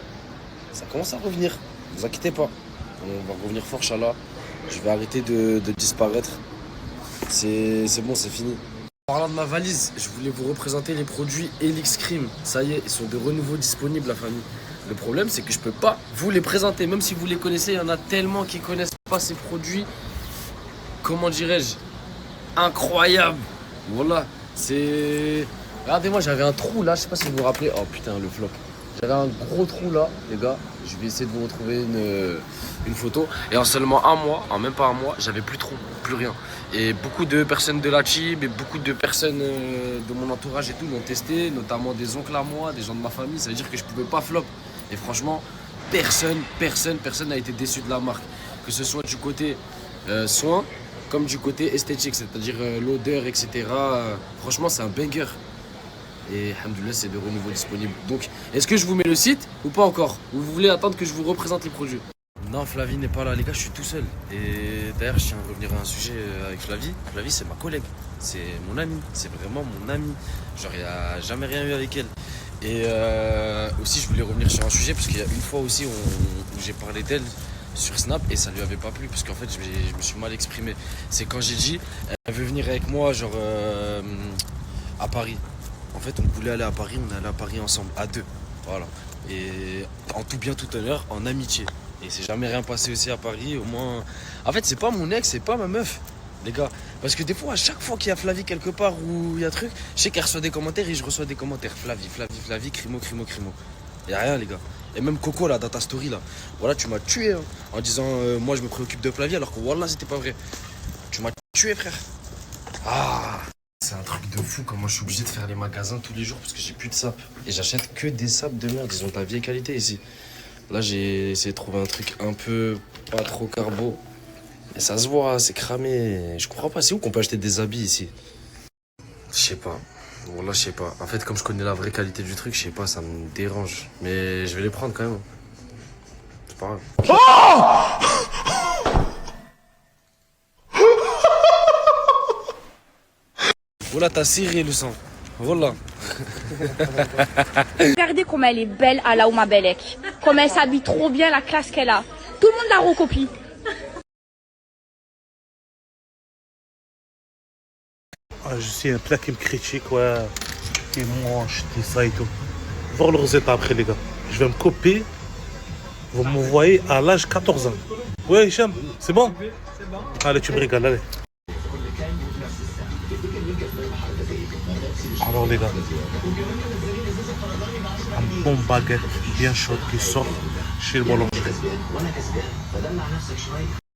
ça commence à revenir. Ne vous inquiétez pas. On va revenir fort, Inch'Allah. Je vais arrêter de disparaître. C'est bon, c'est fini. En parlant de ma valise, je voulais vous représenter les produits Elix Cream. Ça y est, ils sont de renouveau disponibles, la famille. Le problème, c'est que je peux pas vous les présenter. Même si vous les connaissez, il y en a tellement qui connaissent pas ces produits. Comment dirais-je? Incroyable. Voilà, c'est... Regardez-moi, j'avais un trou là, je sais pas si vous vous rappelez. Oh putain, le flop. J'avais un gros trou là, les gars. Je vais essayer de vous retrouver une photo. Et en seulement un mois, en même pas un mois, j'avais plus de trou, plus rien. Et beaucoup de personnes de la team et beaucoup de personnes de mon entourage et tout l'ont testé, notamment des oncles à moi, des gens de ma famille. Ça veut dire que je pouvais pas flop. Et franchement, personne n'a été déçu de la marque. Que ce soit du côté soin, comme du côté esthétique, c'est-à-dire l'odeur, etc. Franchement, c'est un banger. Et alhamdoulilah, c'est de renouveau disponible. Donc, est-ce que je vous mets le site ou pas encore? Ou vous voulez attendre que je vous représente les produits? Non, Flavie n'est pas là, les gars, je suis tout seul. Et d'ailleurs, je tiens à revenir à un sujet avec Flavie. Flavie, c'est ma collègue, c'est mon amie, c'est vraiment mon amie. Genre, il n'y a jamais rien eu avec elle. Et aussi, je voulais revenir sur un sujet, parce qu'il y a une fois aussi où j'ai parlé d'elle sur Snap et ça lui avait pas plu, parce qu'en fait, je me suis mal exprimé. C'est quand j'ai dit, elle veut venir avec moi, genre, à Paris. En fait, on voulait aller à Paris, on est allé à Paris ensemble, à deux. Voilà. Et en tout bien, tout honneur, en amitié. Et c'est jamais rien passé aussi à Paris, au moins... En fait, c'est pas mon ex, c'est pas ma meuf, les gars. Parce que des fois, à chaque fois qu'il y a Flavie quelque part où il y a truc, je sais qu'elle reçoit des commentaires et je reçois des commentaires. Flavie, crimo. Y a rien, les gars. Et même Coco, là, dans ta story, là. Voilà, tu m'as tué, hein, en disant, moi, je me préoccupe de Flavie, alors que, wallah, c'était pas vrai. Tu m'as tué, frère. Ah, c'est un truc de fou, comment je suis obligé de faire les magasins tous les jours parce que j'ai plus de sap. Et j'achète que des sapes de merde, ils ont de la vieille qualité ici. Là, j'ai essayé de trouver un truc un peu pas trop carbo. Et ça se voit, c'est cramé. Je comprends pas, c'est où qu'on peut acheter des habits ici? Je sais pas. Bon, là, je sais pas. En fait, comme je connais la vraie qualité du truc, je sais pas, ça me dérange. Mais je vais les prendre quand même. C'est pas grave. Voilà, t'as serré le sang. Voilà. Regardez comme elle est belle à la Ouma Belek. Comme elle s'habille trop bien, la classe qu'elle a. Tout le monde la recopie. Ah, je suis un plat qui me critique, ouais. Et moi, je dis ça et tout. Voir le résultat après, les gars. Je vais me copier. Vous me voyez à l'âge 14 ans. Ouais, Hicham, c'est bon? Allez, tu me régales, allez. Alors, les gars. Un bon baguette bien chaude qui sort chez le boulanger.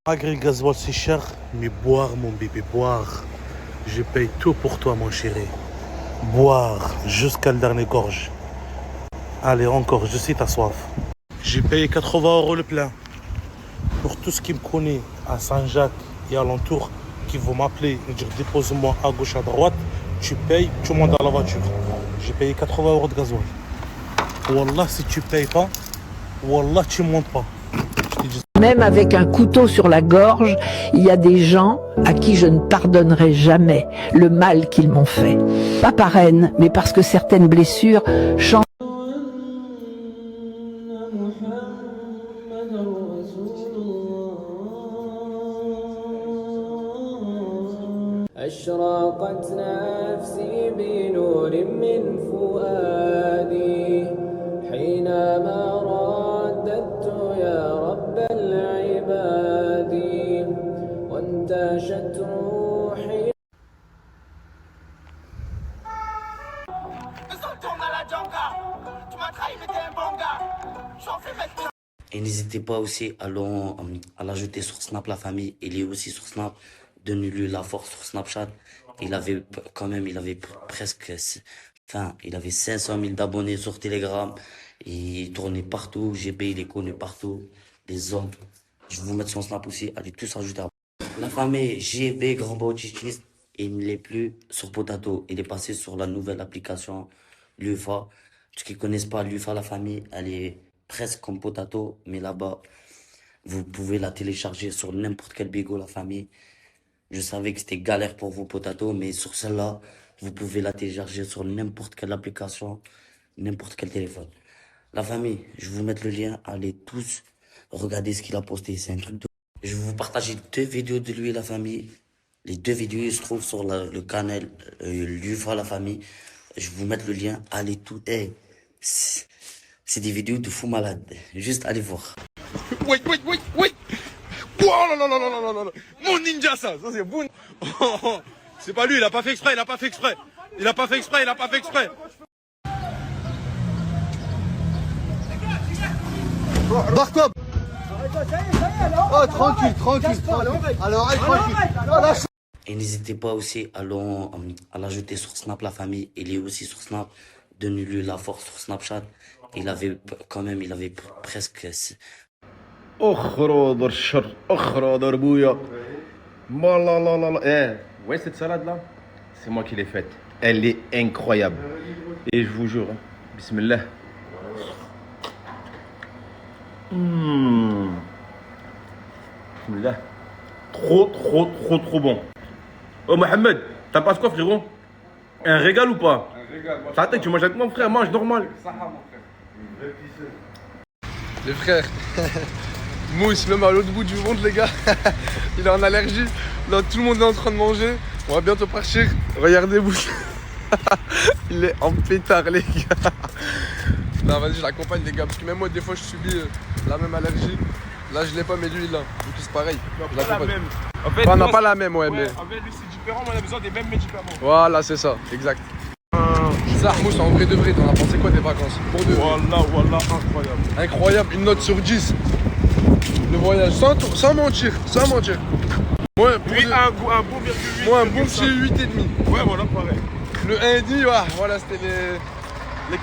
Malgré le gasoil, c'est cher, mais boire, mon bébé, boire. Je paye tout pour toi, mon chéri. Boire jusqu'à la dernière gorge. Allez, encore, je sais ta soif. J'ai payé 80 € le plein. Pour tout ce qui me connaît à Saint-Jacques et alentour, qui vont m'appeler et dire dépose-moi à gauche, à droite, tu payes, tu montes dans la voiture. J'ai payé 80 € de gasoil. Wallah, si tu payes pas, wallah, tu montes pas. Même avec un couteau sur la gorge, il y a des gens à qui je ne pardonnerai jamais le mal qu'ils m'ont fait. Pas par haine, mais parce que certaines blessures changent. أشرقت نفسي بنور من فؤادي حينما رددت يا رب العباد وانتشت روحي. Et n'hésitez pas aussi à l'ajouter sur Snap, la famille. Il est aussi sur Snap. Donnez-lui la force sur Snapchat. Il avait presque, enfin, il avait 500 000 d'abonnés sur Telegram. Il tournait partout. GB, il est connu partout. Les hommes. Je vais vous mettre son Snap aussi. Allez tous ajouter. La famille GB Grand Bautiste, il ne l'est plus sur Potato. Il est passé sur la nouvelle application Lufa. Ceux qui ne connaissent pas Lufa, la famille, elle est presque comme Potato, mais là-bas, vous pouvez la télécharger sur n'importe quel bigot, la famille. Je savais que c'était galère pour vous, Potato, mais sur celle-là, vous pouvez la télécharger sur n'importe quelle application, n'importe quel téléphone. La famille, je vais vous mettre le lien. Allez tous regarder ce qu'il a posté. C'est un truc de... Je vais vous partager 2 vidéos de lui, la famille. Les 2 vidéos, ils se trouvent sur le canal Lufa, la famille. Je vais vous mettre le lien. Allez tous. Hey, c'est des vidéos de fou malade. Juste allez voir. Oui. Oh là là là là là là là. Mon ninja, ça c'est bon. C'est pas lui, il a pas fait exprès. Barre-toi. Oh, tranquille. Alors, tranquille. Et n'hésitez pas aussi à l'ajouter sur Snap, la famille. Il est aussi sur Snap. Donnez-lui la force sur Snapchat. Il avait presque... اخرج الشر اخرج ابويا ما لا لا لا لا ouais cette salade là c'est moi qui l'ai faite, elle est incroyable et je vous jure bismillah Bismillah. Trop bon. Oh Mohamed, t'as pas quoi frérot? Un régal ou pas? Un régal. Ça tu manges avec mon frère, mange normal. Les frères, Mousse, même à l'autre bout du monde, les gars, il est en allergie. Là, tout le monde est en train de manger. On va bientôt partir. Regardez, Mousse. Il est en pétard, les gars. Non, vas-y, je l'accompagne, les gars, parce que même moi, des fois, je subis la même allergie. Là, je l'ai pas, mais lui, il l'a. Donc, c'est pareil. On n'a pas la même. En fait, on n'a pas la même, ouais, mais. En fait, lui, c'est différent, mais on a besoin des mêmes médicaments. Voilà, c'est ça, exact. Ça, Mousse, en vrai de vrai, t'en as pensé quoi des vacances? Pour de vrai. Voilà, incroyable. Incroyable, une note sur 10. Le voyage, sans mentir. Moi, un bon virgule 8. Moi, un bon petit 8,5. Ouais, voilà, pareil. Le 1,5, voilà, c'était les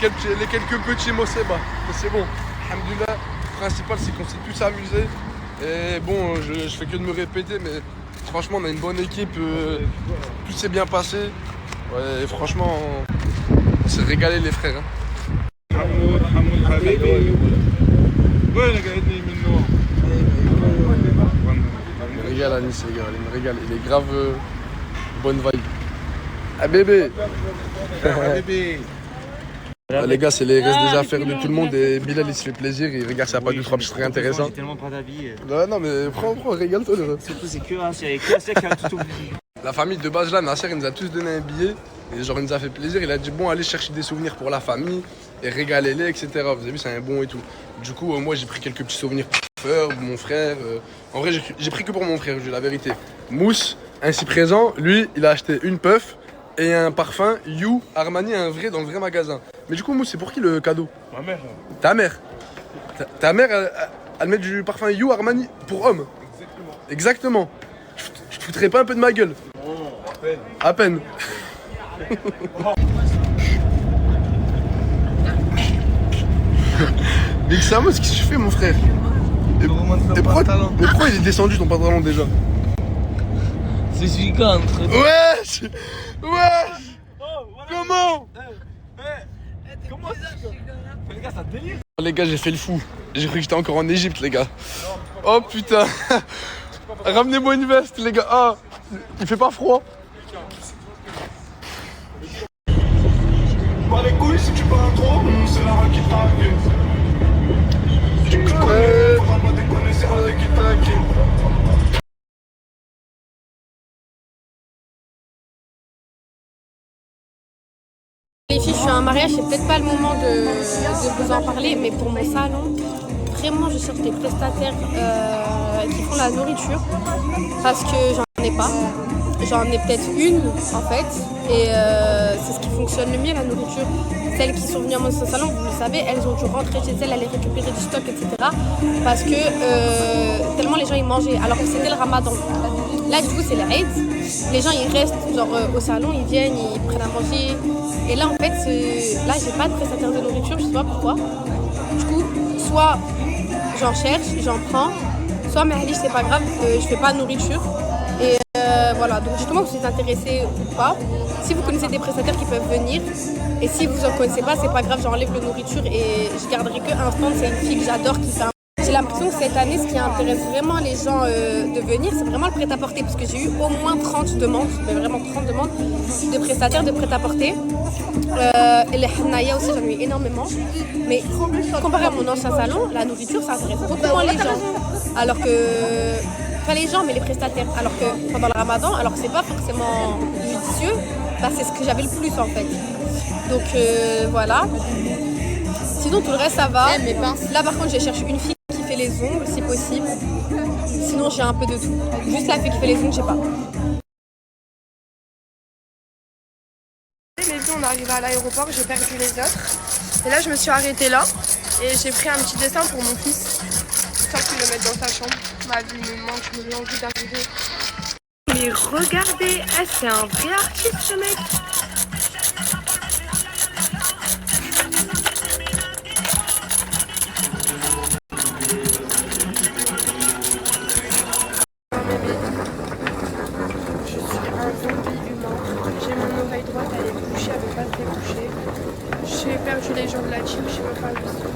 quelques petits mots, c'est bas. Mais c'est bon. Alhamdoulilah, le principal, c'est qu'on s'est tous amusés. Et bon, je fais que de me répéter, mais franchement, on a une bonne équipe. Tout s'est bien passé. Ouais, et franchement, on s'est régalé, les frères. Hein. Il me régale à Nice, les gars, il me régale. Il est grave bonne vibe. Ah bébé. Ah, les gars, c'est les restes des affaires de tout le monde et Bilal il se fait plaisir, il regarde s'il n'y a pas 2-3 petits trucs intéressants. J'ai tellement pas d'avis. Non mais prends, régale-toi. Surtout c'est que Nasser qui a tout oublié. La famille de base là, Nasser il nous a tous donné un billet et genre il nous a fait plaisir, il a dit bon allez chercher des souvenirs pour la famille et régalez-les etc. Vous avez vu c'est un bon et tout. Du coup moi j'ai pris quelques petits souvenirs pour mon frère. En vrai j'ai pris que pour mon frère, je dis la vérité. Mousse, ainsi présent, lui il a acheté une puff et un parfum You Armani, un vrai dans le vrai magasin. Mais du coup Mousse c'est pour qui le cadeau? Ma mère. Ta mère. Ta mère elle met du parfum You Armani pour homme. Exactement. Je te foutrais pas un peu de ma gueule? Non, à peine. À peine. Big Samo, qu'est-ce que tu fais mon frère? Et pourquoi il est descendu ton pantalon déjà? C'est celui qui entre. Wesh. Comment? Comment ça? Les gars, ça délire. Les gars, j'ai fait le fou. J'ai cru que j'étais encore en Égypte, les gars. Oh putain. Ramenez-moi une veste, les gars. Ah, il fait pas froid. Pas les couilles si tu parles trop, c'est la rue qui t'inquiète. Tu connais, faudra pas déconner, c'est la rue qui t'inquiète. Les filles, je suis à un mariage, c'est peut-être pas le moment de vous en parler, mais pour mon salon, vraiment je cherche des prestataires qui font la nourriture parce que j'en ai pas. J'en ai peut-être une en fait et c'est ce qui fonctionne le mieux, la nourriture. Celles qui sont venues à mon salon, vous le savez, elles ont dû rentrer chez elles, aller récupérer du stock, etc. Parce que tellement les gens ils mangeaient alors que c'était le ramadan. Là du coup c'est le Eid, les gens ils restent genre au salon, ils viennent, ils prennent à manger. Et là en fait, là j'ai pas de prestataire de nourriture, je sais pas pourquoi. Du coup, soit j'en cherche, j'en prends, soit mais c'est pas grave, je fais pas de nourriture. Et voilà, donc justement vous êtes intéressé ou pas, si vous connaissez des prestataires qui peuvent venir, et si vous en connaissez pas, c'est pas grave, j'enlève la nourriture et je garderai que un stand, c'est une fille que j'adore qui fait un... J'ai l'impression que cette année, ce qui intéresse vraiment les gens de venir, c'est vraiment le prêt-à-porter, parce que j'ai eu au moins 30 demandes, mais vraiment 30 demandes de prestataires de prêt-à-porter. Et les hanaya aussi, j'en ai eu énormément. Mais comparé à mon ancien salon, la nourriture, ça intéresse beaucoup moins les gens. Alors que... Pas les gens, mais les prestataires. Alors que pendant le ramadan, alors que c'est pas forcément judicieux, bah c'est ce que j'avais le plus en fait. Donc voilà. Sinon tout le reste ça va. Là par contre je cherche une fille qui fait les ongles si possible. Sinon j'ai un peu de tout. Juste la fille qui fait les ongles, je sais pas. Les filles, on est arrivé à l'aéroport, j'ai perdu les autres. Et là je me suis arrêtée là et j'ai pris un petit dessin pour mon fils. Histoire qu'il le mette dans sa chambre. Ma vie me manque, je me mets envie d'arriver. Mais regardez, c'est un vrai artiste ce mec. J'ai mon oreille droite, elle est bouchée, elle veut pas se déboucher. J'ai perdu les gens de la team, je sais pas où ils sont.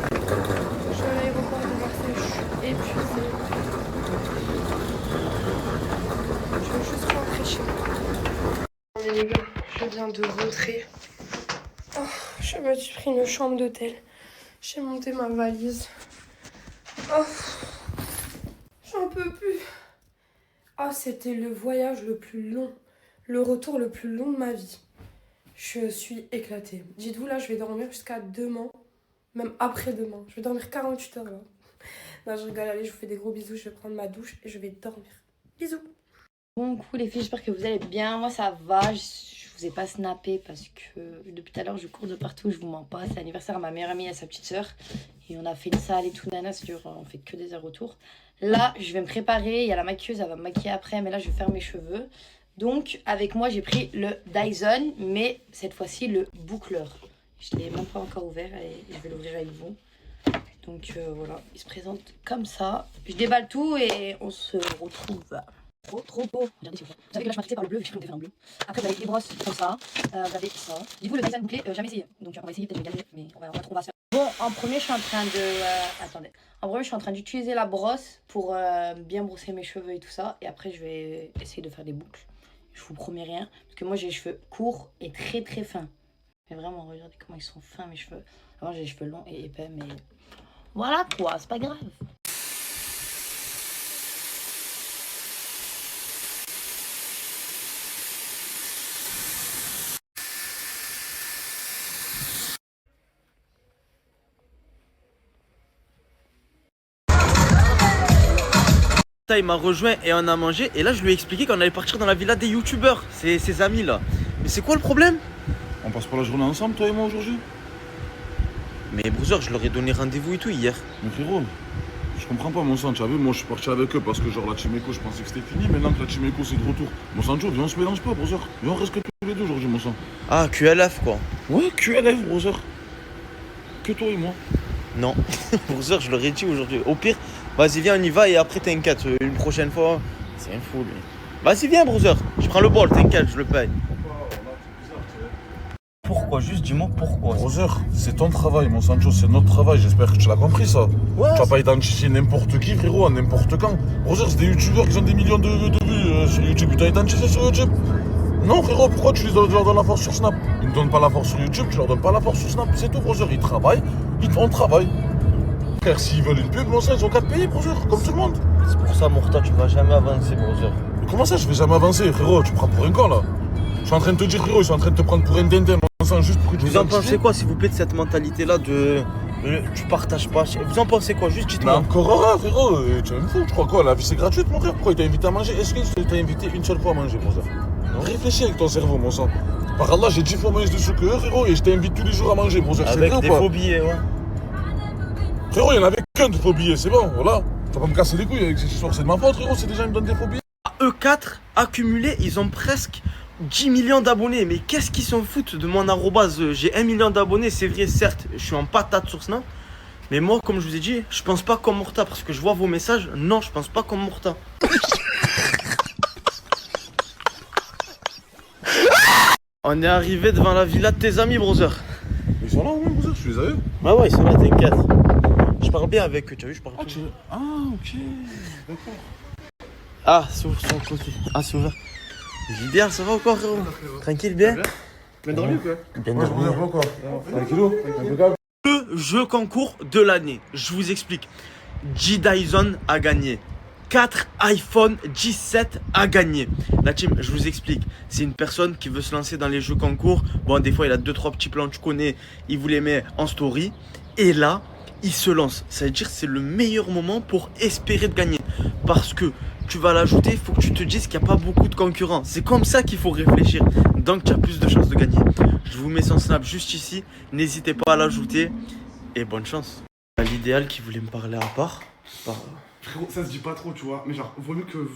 Je suis à l'aéroport de Marseille, je suis épuisée. Attendez les gars, je viens de rentrer. Oh, je me suis pris une chambre d'hôtel. J'ai monté ma valise. Oh, j'en peux plus. Ah, c'était le voyage le plus long, le retour le plus long de ma vie. Je suis éclatée. Dites-vous là, je vais dormir jusqu'à demain, même après-demain. Je vais dormir 48 heures là. Non, je rigole, allez, je vous fais des gros bisous, je vais prendre ma douche et je vais dormir. Bisous. Bon coup les filles, j'espère que vous allez bien. Moi ça va, je vous ai pas snappé parce que depuis tout à l'heure je cours de partout, je vous mens pas. C'est l'anniversaire à ma meilleure amie et à sa petite soeur. Et on a fait une salle et tout, nana, on fait que des allers-retours. Là je vais me préparer, il y a la maquilleuse, elle va me maquiller après, mais là je vais faire mes cheveux. Donc avec moi j'ai pris le Dyson, mais cette fois-ci le boucleur. Je l'ai même pas encore ouvert et je vais l'ouvrir avec vous. Donc voilà, il se présente comme ça. Je déballe tout et on se retrouve. Trop beau. Regardez s'il vous plaît. Vous savez que là je m'inquiétais par le bleu, je vais faire un bleu. Après vous avez les brosses comme ça. Vous avez ça. Dites-vous le Dyson bouclé, jamais essayé. Donc on va essayer, peut-être je vais galérer, mais on va se faire. Bon, en premier je suis en train de... attendez. En premier je suis en train d'utiliser la brosse pour bien brosser mes cheveux et tout ça. Et après je vais essayer de faire des boucles. Je vous promets rien. Parce que moi j'ai les cheveux courts et très très fins. Mais vraiment, regardez comment ils sont fins mes cheveux. Avant j'ai les cheveux longs et épais, mais... voilà quoi, c'est pas grave. Il m'a rejoint et on a mangé. Et là, je lui ai expliqué qu'on allait partir dans la villa des youtubeurs, ses amis là. Mais c'est quoi le problème? On passe pas la journée ensemble, toi et moi, aujourd'hui? Mais Brother, je leur ai donné rendez-vous et tout hier. Mais frérot, je comprends pas, mon sang. Tu as vu, moi je suis parti avec eux parce que, genre, la Team Eco, je pensais que c'était fini. Maintenant que la Team Eco c'est de retour, mon Sancho, viens, on se mélange pas, Brother. Viens, on reste que tous les deux aujourd'hui, mon sang. Ah, QLF quoi. Ouais, QLF, Brother. Que toi et moi. Non, Brother, je leur ai dit aujourd'hui. Au pire, vas-y, viens, on y va et après, t'inquiète. Une prochaine fois, c'est un fou lui. Vas-y, viens, Brother. Je prends le bol, t'inquiète, je le paye. Pourquoi? Juste dis-moi pourquoi. Brother, c'est ton travail, mon Sancho, c'est notre travail. J'espère que tu l'as compris, ça. Ouais. Tu vas pas identifier n'importe qui, frérot, à n'importe quand. Brother, c'est des youtubeurs qui ont des millions de vues sur YouTube. Tu as identifié sur YouTube? Non, frérot, pourquoi tu leur donnes la force sur Snap? Ils ne donnent pas la force sur YouTube, tu leur donnes pas la force sur Snap. C'est tout, Brother. Ils travaillent, on travaille. Frère, s'ils veulent une pub, mon sang, ils ont qu'à te payer, Brother, comme tout le monde. C'est pour ça, Mourta, tu vas jamais avancer, Brother. Mais comment ça, je vais jamais avancer, frérot? Tu me prends pour un con, là? Je suis en train de te dire, frérot, ils sont en train de te prendre pour un dindin, mon sang, juste pour que tu Vous en pensez quoi, s'il vous plaît, de cette mentalité-là de... tu partages pas? Vous en pensez quoi? Juste dites-moi. Mais encore, frérot, tu me fous, je crois quoi? La vie, c'est gratuite, mon frère. Pourquoi il t'a invité à manger? Est-ce qu'il t'a invité une seule fois à manger, Brother? Réfléchis avec ton cerveau, mon sang. Par Allah, j'ai 10 fois moins de sous que eux, frérot, et je t'invite tous les jours à manger, Brother. Avec des faux billets, ouais. Frérot, il y en avait qu'un de faux billets, c'est bon, voilà. Tu vas pas me casser les couilles avec cette histoire, c'est de ma faute, frérot, c'est des gens qui me donnent des faux billets. Eux 4 accumulés, ils ont presque 10 millions d'abonnés. Mais qu'est-ce qu'ils s'en foutent de mon arrobase? J'ai 1 million d'abonnés, c'est vrai, certes, je suis en patate sur Snap. Mais moi, comme je vous ai dit, je pense pas comme Mourta, parce que je vois vos messages. Non, je pense pas comme Mourta. On est arrivé devant la villa de tes amis, Brother. Ils sont là, ouais, Brother, je suis les avais. Ouais, ils sont là, t'inquiète. Je parle bien avec eux, tu as vu, je parle tout. Ah, ok, d'accord. Ah, c'est ouvert sur le côté. Ah, c'est ouvert. L'idéal, ça va encore, frérot? Tranquille, bien? Bien dormi ou quoi? Bien Ouais, dormi. je vous quoi. Tranquillou, impeccable. Le jeu concours de l'année. Je vous explique. G Dyson a gagné. 4 iPhone 17 a gagné. La team, je vous explique. C'est une personne qui veut se lancer dans les jeux concours. Bon, des fois, il a 2-3 petits plans, tu connais. Il vous les met en story. Et là, il se lance. Ça veut dire que c'est le meilleur moment pour espérer de gagner. Parce que tu vas l'ajouter, il faut que tu te dises qu'il n'y a pas beaucoup de concurrents. C'est comme ça qu'il faut réfléchir. Donc, tu as plus de chances de gagner. Je vous mets son snap juste ici. N'hésitez pas à l'ajouter. Et bonne chance. L'idéal qui voulait me parler à part. Frérot, ça se dit pas trop, tu vois. Mais genre, vaut mieux que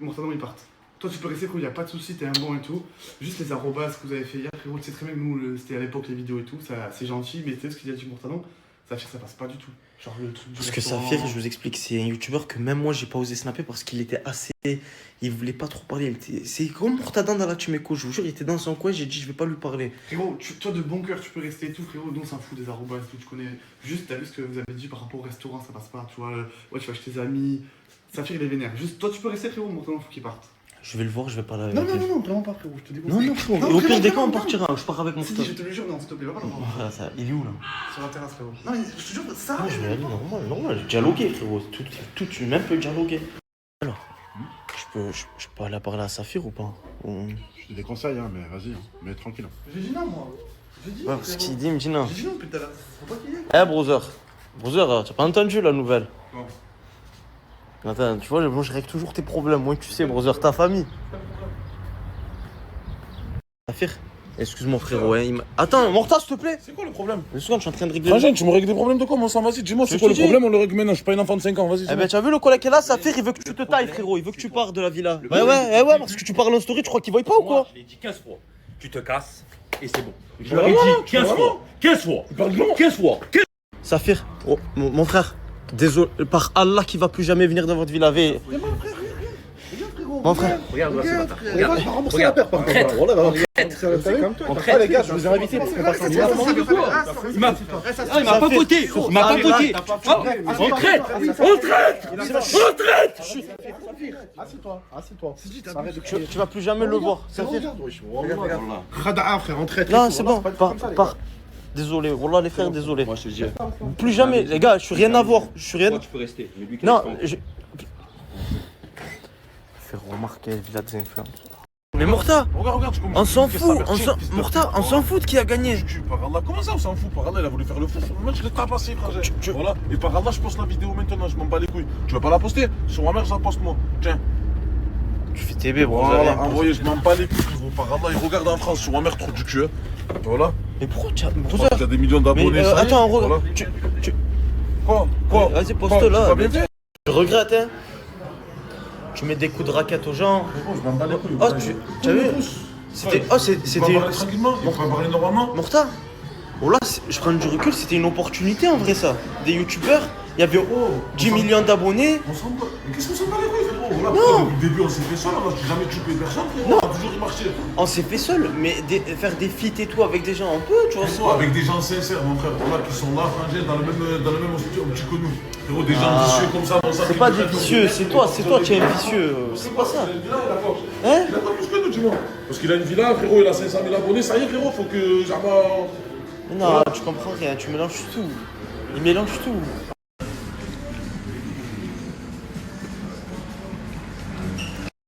Mourtadan il parte. Toi, tu peux rester, il n'y a pas de soucis, t'es un bon et tout. Juste les arrobas que vous avez fait hier, frérot, tu sais très bien que nous, c'était à l'époque les vidéos et tout. C'est gentil, mais tu sais ce qu'il a dit Mourtadan? Saphir, ça passe pas du tout. Genre le truc du Parce que restaurant. Saphir, je vous explique, c'est un youtubeur que même moi j'ai pas osé snapper parce qu'il était assez. Il voulait pas trop parler. C'est comme Mourtadan dans la Team Eco, je vous jure, il était dans son coin, j'ai dit je vais pas lui parler. Frérot, toi de bon cœur, tu peux rester et tout, frérot. Nous on s'en fout des arrobas et tout, tu connais. Juste, t'as vu ce que vous avez dit par rapport au restaurant, ça passe pas, tu vois. Ouais, tu vas chez tes amis. Saphir, il est vénère. Juste, toi, tu peux rester, frérot, Mourtadan, faut qu'il parte. Je vais le voir, je vais parler avec Non, lui. non, non, vraiment pas, frérot. Je te dis Non, non, frérot. Et au pire des cas, on partira. Je pars avec mon Si, frère. je te le jure, non, s'il te plaît, va pas le voir. Ah, ça, il est où là? Sur la terrasse, frérot. Non, mais je te jure, ça. Non, je vais aller normal. Dialoguer, frérot. Tout, tu même peux dialoguer. Alors, je peux aller parler à Saphir ou pas? Je te déconseille, hein, mais vas-y, hein. Mais tranquille. J'ai dit non, moi. J'ai dit Ouais, parce qu'il dit, il me dit non. J'ai dit non depuis tout à l'heure. Faut pas qu'il y ait. Eh, brother, t'as pas entendu la nouvelle? Non. Attends, tu vois, moi je règle toujours tes problèmes. Moi, tu sais, brother, ta famille. Saphir, excuse-moi, frérot. Hein, Attends, Morta, s'il te plaît. C'est quoi le problème? Une seconde, je suis en train de régler. Frangin, tu me règles des problèmes de quoi, mon sang? Vas-y, dis-moi, c'est quoi le problème? On le règle maintenant. Je suis pas une enfant de 5 ans, vas-y. Eh ben, tu as vu le collègue qui est là, Saphir, il veut que tu te tailles, frérot. Il veut que tu pars de la villa. Ouais, parce que tu parles en story, tu crois qu'il voit pas ou quoi? Je l'ai dit 15 fois. Tu te casses et c'est bon. Je Voilà, l'ai dit voilà, 15 fois. 15 fois. 15 fois. Saphir, oh, mon frère, désolé, par Allah qui va plus jamais venir dans votre villa. Mon frère, Regarde, Regarde, on va rembourser la paire par contre. Voilà, va rembourser la paire. Après, les gars, je vous ai invité parce qu'on passe en direct. Il m'a pas voté. Il m'a pas voté. On traite. Assieds-toi. tu vas plus jamais le voir. Saphir. Khada'a, frère, on traite. Non, c'est bon. Désolé, Wallah les frères, désolé. Moi, je te dis. Plus jamais, les gars, je suis rien à voir. Je suis rien. Tu peux rester. Mais lui, Non, faire remarquer Villa des influences. Mais Morta, Regarde, on s'en fout, Morta, on s'en fout de qui a gagné. Par Allah, comment ça on s'en fout? Par Allah, il a voulu faire le fou. Moi, je l'ai tabassé, frère. Voilà. Et par Allah, je poste la vidéo maintenant, je m'en bats les couilles. Tu vas pas la poster? Sur ma mère, je la poste moi. Tiens. Tu fais TB, bro. Voilà, envoyez, je m'en bats les couilles, frérot. Par Allah, il regarde en France, sur ma mère, trop du cul. Voilà. Mais pourquoi tu as. Tu as des millions d'abonnés. ça y est, Attends, voilà. Quoi? Vas-y, poste là. Pas bien fait? Je regrette, hein. Tu mets des coups de raquette aux gens. Je m'en bats les couilles. Oh, tu as vu? C'était. Oh, c'était. Tu vas parler tranquillement, il va parler normalement. Morta. Oh là, je prends du recul, c'était une opportunité en vrai ça. Des youtubeurs, il y avait 10 millions d'abonnés. On s'en bat. Mais qu'est-ce qu'on s'en bat les couilles, frérot? Voilà, Non. depuis le début, on s'est fait seul, on n'a jamais tué personne, frérot. Non. On a toujours marché. On s'est fait seul, mais faire des feats et tout avec des gens, on peut, tu vois. Toi, avec des gens sincères, mon frère, voilà, qui sont là, frangins, dans le même petit que nous. Frérot, des gens vicieux comme ça, dans ça. C'est pas des vicieux, c'est toi qui es un vicieux. C'est pas ça. Hein? Il a pas plus que nous, dis-moi. Parce qu'il a une villa, frérot, il a 500 000 abonnés, ça y est, frérot, faut que j'arrive. Non, tu comprends rien, tu mélanges tout. Il mélange tout.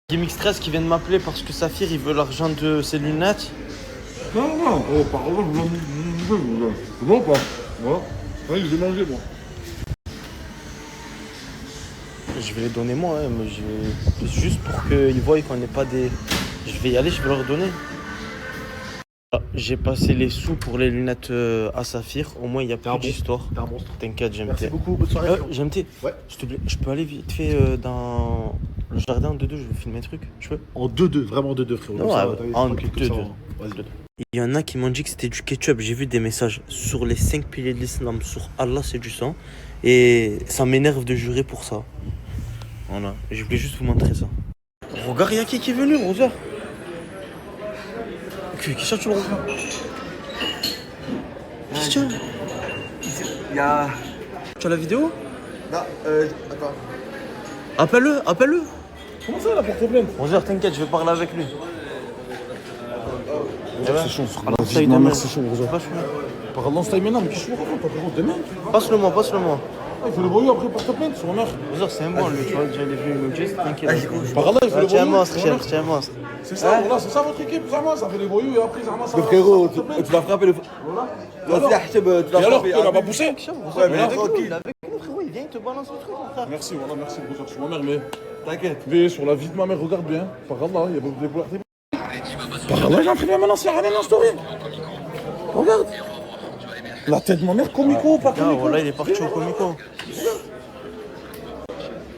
Gimmick Stress qui vient de m'appeler parce que Saphir il veut l'argent de ses lunettes. Non, par contre, je veux pas. Voilà. Ouais, je vais manger, moi. Je vais les donner moi, hein, mais juste pour qu'ils voient qu'on n'est pas des. Je vais y aller, je vais leur donner. J'ai passé les sous pour les lunettes à Saphir. Au moins, il n'y a plus d'histoire. T'es un monstre. T'inquiète, j'aime Merci beaucoup, bonne soirée. J'aime Ouais. S'il te plaît, je peux aller vite fait dans le jardin en 2-2, je vais filmer un truc. Je peux? En 2-2, vraiment 2-2, frérot. Non, en 2-2. Vas-y. Il y en a qui m'ont dit que c'était du ketchup. J'ai vu des messages sur les 5 piliers de l'islam. Sur Allah, c'est du sang. Et ça m'énerve de jurer pour ça. Voilà. Je voulais juste vous montrer ça. Regarde, il y a qui est venu, Rosa. Qui ça, tu le regardes? Qu'est-ce que Il y a. Tu as la vidéo? Non, attends. Appelle-le. Comment ça, la porte-plainte? Rosa, t'inquiète, je vais parler avec lui. C'est chaud, frère. Ça, il demande. C'est chaud, Rosa. Par Allah, c'est maintenant, mais qu'est-ce que tu racontes, frérot? Demain? Passe-le-moi. Il faut le voyou après porte-plainte, sur ma mère. Rosa, c'est un bon, lui, tu vois, déjà, il est venu me dire, t'inquiète. Par Allah, il faut le Tiens un voyou. monstre, chef, tiens un monstre. C'est ça, voilà, c'est ça votre équipe, Zama, ça fait les voyous et après Zama, ça. Le frérot, tu vas frapper le. Voilà. Tu vas Et alors, il a pas poussé? Ouais, mais tranquille. Avec nous, frérot, il vient, il te balance le truc, mon frère. Merci, voilà, merci, Rosa, sur ma mère, mais. T'inquiète. Mais sur la vie de ma mère, regarde bien. Par Allah, il y a beaucoup de déboulés. Par Allah, j'ai imprimé maintenant, c'est rien en story. Regarde. La tête de ma mère, comico, pas Ah, comico. voilà, il est parti au comico.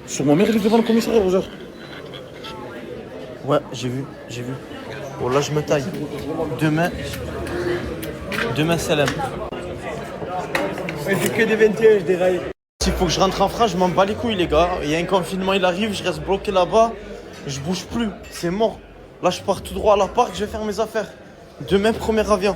Sur ma mère, il est devant le commissariat, Rosa. Ouais, j'ai vu. Bon, là, je me taille. Demain, salam. J'ai que des 21, je déraille. S'il faut que je rentre en France, je m'en bats les couilles, les gars. Il y a un confinement, il arrive, je reste bloqué là-bas. Je bouge plus, c'est mort. Là, je pars tout droit à l'appart, je vais faire mes affaires. Demain, premier avion.